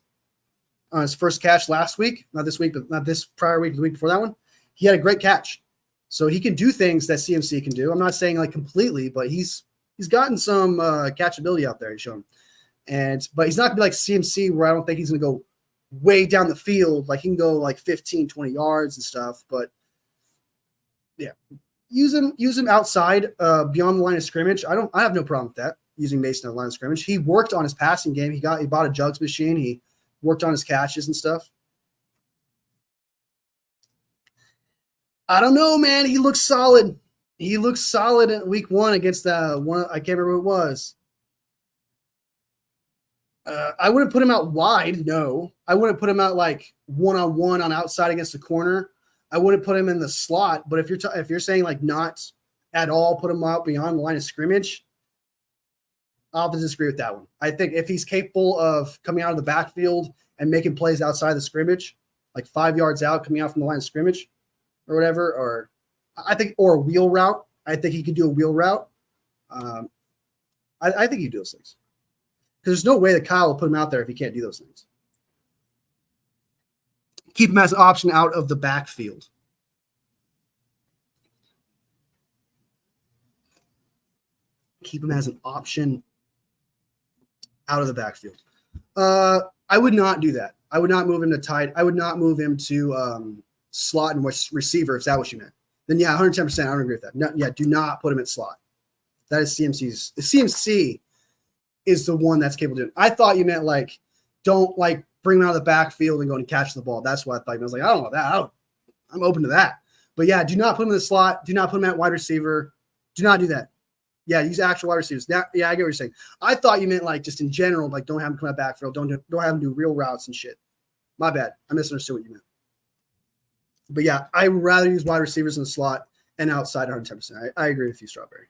On his first catch last week, not this week, but not this prior week, the week before that one, he had a great catch. So he can do things that CMC can do. I'm not saying like completely, but he's gotten some catchability out there. He's shown, but he's not gonna be like CMC, where I don't think he's gonna go way down the field. Like he can go like 15, 20 yards and stuff. But yeah, use him outside beyond the line of scrimmage. I have no problem with that. Using Mason at the line of scrimmage. He worked on his passing game. He bought a jugs machine. He worked on his catches and stuff. I don't know, man. He looks solid. He looks solid in week 1 against one. I can't remember who it was. I wouldn't put him out wide. No, I wouldn't put him out like one-on-one on outside against the corner. I wouldn't put him in the slot. But if you're saying like not at all, put him out beyond the line of scrimmage. I'll have to disagree with that one. I think if he's capable of coming out of the backfield and making plays outside the scrimmage, like 5 yards out, coming out from the line of scrimmage or whatever, or a wheel route. I think he could do a wheel route. I think he can do those things. Because there's no way that Kyle will put him out there if he can't do those things. Keep him as an option out of the backfield. Keep him as an option out of the backfield. I would not do that. I would not move him to tight. I would not move him to slot and receiver if that's what you meant. Then, yeah, 110%. I don't agree with that. No, yeah, do not put him at slot. That is CMC's. The CMC is the one that's capable of doing it. I thought you meant like don't like bring him out of the backfield and go and catch the ball. That's what I thought. I was like, I don't know that. I'm open to that. But yeah, do not put him in the slot. Do not put him at wide receiver. Do not do that. Yeah, use actual wide receivers. Yeah, I get what you're saying. I thought you meant like just in general, like don't have him come out backfield. Don't have him do real routes and shit. My bad. I misunderstood what you meant. But yeah, I would rather use wide receivers in the slot and outside 110%. I agree with you, Strawberry.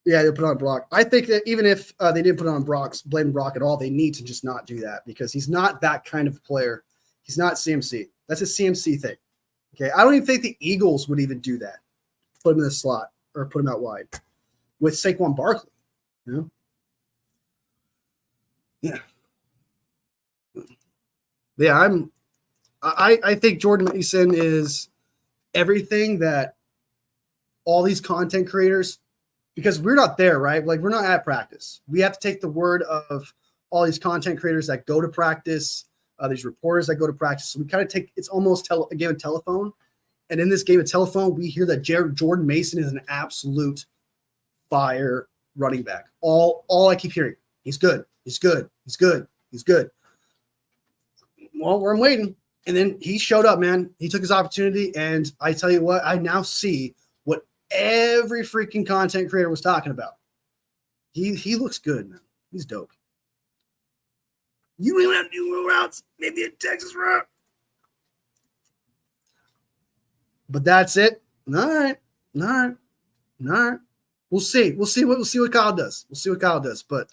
Yeah, they put on Brock. I think that even if they didn't put on blame Brock at all, they need to just not do that because he's not that kind of player. He's not CMC. That's a CMC thing. Okay, I don't even think the Eagles would even do that. Put him in the slot or put him out wide with Saquon Barkley. You know? Yeah. Yeah, I think Jordan Mason is everything that all these content creators, because we're not there, right? Like we're not at practice. We have to take the word of all these content creators that go to practice, these reporters that go to practice. So we kind of take, it's almost a game of telephone. And in this game of telephone, we hear that Jordan Mason is an absolute fire running back. All I keep hearing, he's good. He's good. He's good. He's good. Well, I'm waiting. And then he showed up, man. He took his opportunity. And I tell you what, I now see what every freaking content creator was talking about. He looks good, man. He's dope. You don't even have to do real routes. Maybe a Texas route. But that's it. All right. We'll see. We'll see what Kyle does. But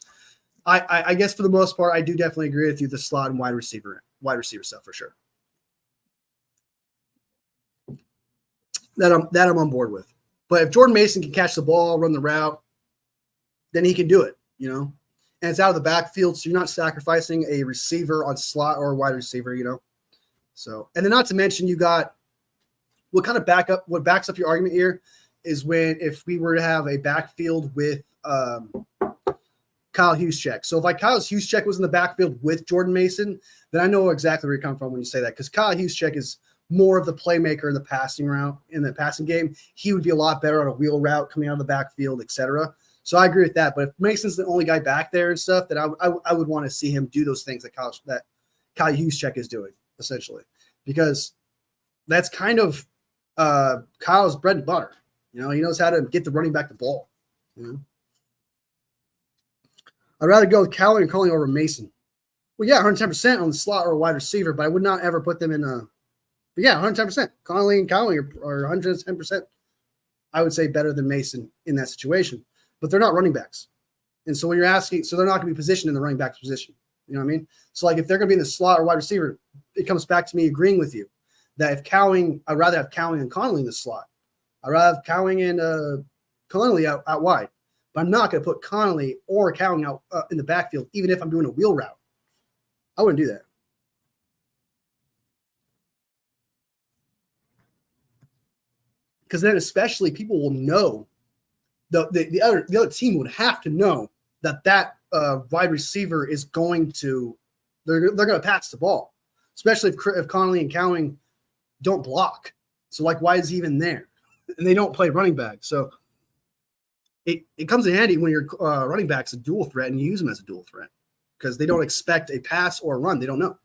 I guess for the most part, I do definitely agree with you. The slot and wide receiver stuff for sure. That I'm on board with. But if Jordan Mason can catch the ball, run the route, then he can do it, you know. And it's out of the backfield, so you're not sacrificing a receiver on slot or a wide receiver, you know. So, and then not to mention you got what backs up your argument here is if we were to have a backfield with Kyle Juszczyk. So if Kyle Juszczyk was in the backfield with Jordan Mason, then I know exactly where you come from when you say that because Kyle Juszczyk is more of the playmaker in the passing game. He would be a lot better on a wheel route coming out of the backfield, etc. So I agree with that. But if Mason's the only guy back there and stuff, then I would want to see him do those things that Kyle Juszczyk is doing essentially because that's kind of Kyle's bread and butter. You know, he knows how to get the running back the ball. You know, I'd rather go with Cowling and Calling over Mason. Well, yeah, 110% on the slot or a wide receiver, but I would not ever put them in a. But yeah, 110%. Connolly and Cowling are 110%. I would say better than Mason in that situation, but they're not running backs. And so when you're asking, so they're not going to be positioned in the running back's position. You know what I mean? So like if they're going to be in the slot or wide receiver, it comes back to me agreeing with you that if Cowling, I'd rather have Cowling and Connolly in the slot. I'd rather have Cowling and Connolly out wide. But I'm not going to put Connolly or Cowling out in the backfield, even if I'm doing a wheel route. I wouldn't do that. Because then especially people will know, the other team would have to know that wide receiver is going to, they're going to pass the ball, especially if Connolly and Cowling don't block. So like, why is he even there? And they don't play running back. So it comes in handy when your running back's a dual threat and you use them as a dual threat because they don't expect a pass or a run. They don't know.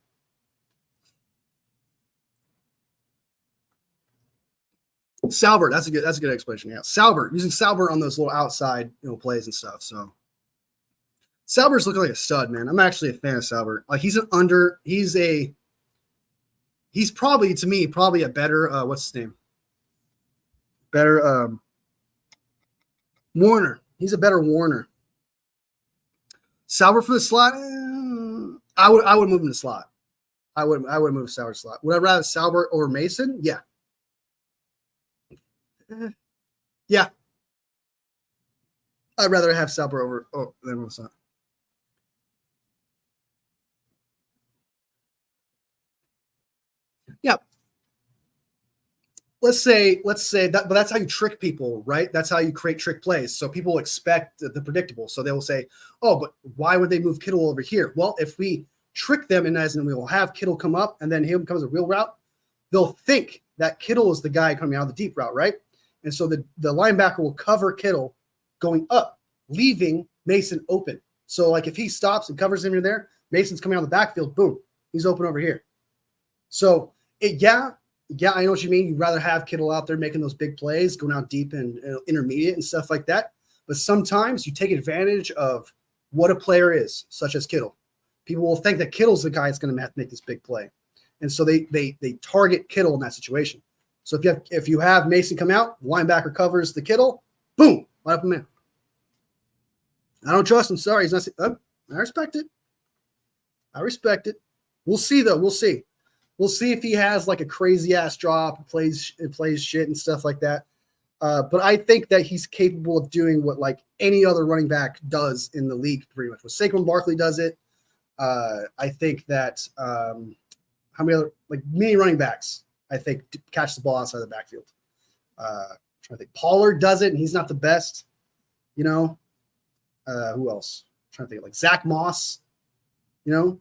Salbert, that's a good explanation. Yeah, Salbert, using Salbert on those little outside plays and stuff. So Salbert's looking like a stud, man. I'm actually a fan of Salbert. Like he's probably to me a better what's his name? Better Warner. He's a better Warner. Sauber for the slot. I would move him to slot. I would move Sauber to slot. Would I rather Sauber over Mason? Yeah. Yeah. I'd rather have Sauber over than Mason. Yeah. Let's say that, but that's how you trick people, right? That's how you create trick plays. So people expect the predictable. So they will say, "Oh, but why would they move Kittle over here?" Well, if we trick them, and as in we will have Kittle come up, and then him comes a real route, they'll think that Kittle is the guy coming out of the deep route, right? And so the linebacker will cover Kittle going up, leaving Mason open. So like if he stops and covers him in there, Mason's coming out of the backfield, boom, he's open over here. So yeah, I know what you mean. You'd rather have Kittle out there making those big plays, going out deep and intermediate and stuff like that. But sometimes you take advantage of what a player is, such as Kittle. People will think that Kittle's the guy that's going to make this big play. And so they target Kittle in that situation. So if you have Mason come out, linebacker covers the Kittle, boom, light up a man. I don't trust him. Sorry, he's not. I respect it. I respect it. We'll see though. We'll see. We'll see if he has like a crazy ass drop and plays shit and stuff like that. But I think that he's capable of doing what like any other running back does in the league pretty much. When Saquon Barkley does it, I think that how many other like many running backs I think catch the ball outside the backfield. Trying to think, Pollard does it, and he's not the best. You know, who else? Trying to think like Zach Moss. You know.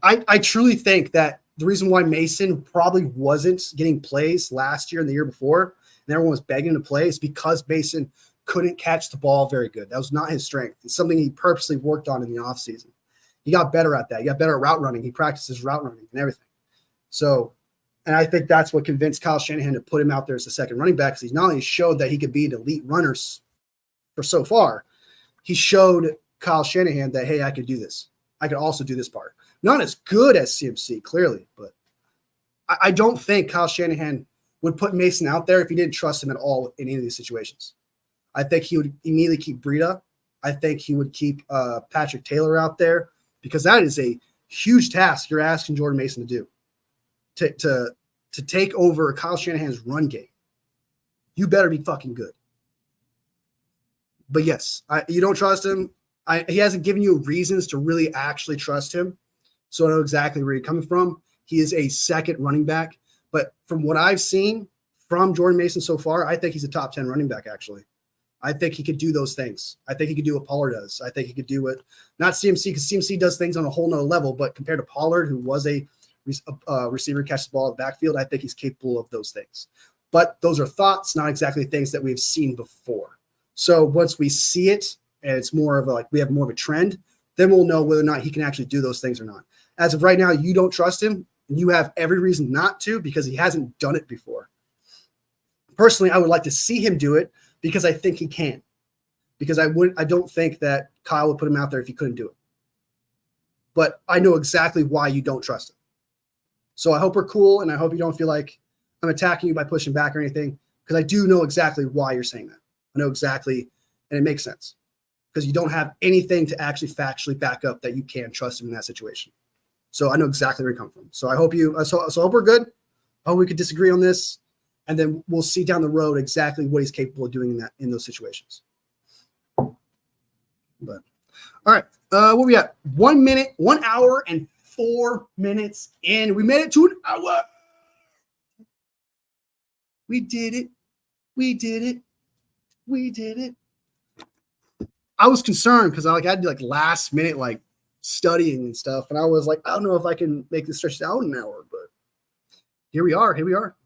I truly think that the reason why Mason probably wasn't getting plays last year and the year before, and everyone was begging to play, is because Mason couldn't catch the ball very good. That was not his strength. It's something he purposely worked on in the offseason. He got better at that. He got better at route running. He practiced his route running and everything. So, and I think that's what convinced Kyle Shanahan to put him out there as the second running back, because he not only showed that he could be an elite runner for so far, he showed Kyle Shanahan that, hey, I could do this. I could also do this part. Not as good as CMC, clearly, but I don't think Kyle Shanahan would put Mason out there if he didn't trust him at all in any of these situations. I think he would immediately keep Breida. I think he would keep Patrick Taylor out there, because that is a huge task you're asking Jordan Mason to do, to take over Kyle Shanahan's run game. You better be fucking good. But yes, you don't trust him. He hasn't given you reasons to really actually trust him. So I know exactly where you're coming from. He is a second running back. But from what I've seen from Jordan Mason so far, I think he's a top 10 running back, actually. I think he could do those things. I think he could do what Pollard does. I think he could do what, not CMC, because CMC does things on a whole nother level, but compared to Pollard, who was a receiver catch the ball in the backfield, I think he's capable of those things. But those are thoughts, not exactly things that we've seen before. So once we see it, and it's more of we have more of a trend, then we'll know whether or not he can actually do those things or not. As of right now, you don't trust him, and you have every reason not to, because he hasn't done it before. Personally, I would like to see him do it, because I think he can. Because I don't think that Kyle would put him out there if he couldn't do it. But I know exactly why you don't trust him. So I hope we're cool, and I hope you don't feel like I'm attacking you by pushing back or anything, because I do know exactly why you're saying that. I know exactly, and it makes sense, because you don't have anything to actually factually back up that you can trust him in that situation. So I know exactly where you come from. So I hope so I hope we're good. I hope we could disagree on this, and then we'll see down the road exactly what he's capable of doing in those situations. But all right, what we got? 1 minute, 1 hour and 4 minutes in. We made it to an hour. We did it. We did it. We did it. I was concerned because I had to do last minute studying and stuff, and I was like, I don't know if I can make this stretch out an hour, but here we are. Here we are.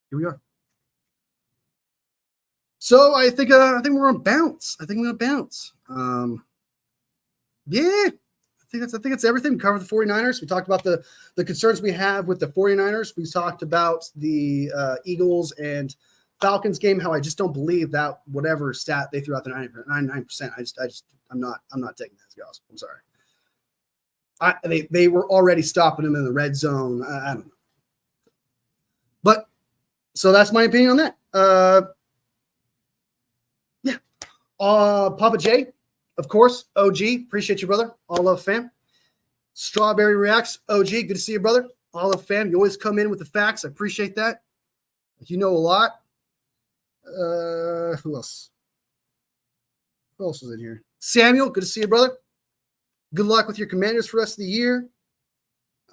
Here we are. So I think we're on bounce. I think we're gonna bounce. Yeah. I think that's everything. We covered the 49ers. We talked about the concerns we have with the 49ers. We talked about the Eagles and Falcons game, how I just don't believe that whatever stat they threw out the 99%. I'm not taking that as gospel. I'm sorry. They were already stopping them in the red zone. I don't know. But so that's my opinion on that. Yeah. Papa J, of course. OG. Appreciate you, brother. All love fam. Strawberry Reacts. OG. Good to see you, brother. All love fam. You always come in with the facts. I appreciate that. You know a lot. Who else? Who else was in here? Samuel. Good to see you, brother. Good luck with your Commanders for the rest of the year.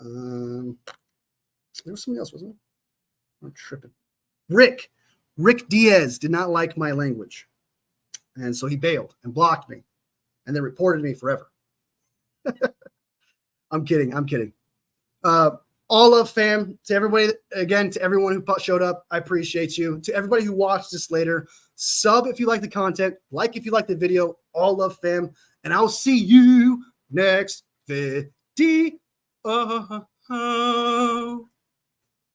There was somebody else, wasn't there? I'm tripping. Rick Diaz did not like my language. And so he bailed and blocked me and then reported me forever. I'm kidding. All of fam, to everybody, again, to everyone who showed up, I appreciate you. To everybody who watched this later, sub if you like the content, like if you like the video, all love fam, and I'll see you next video.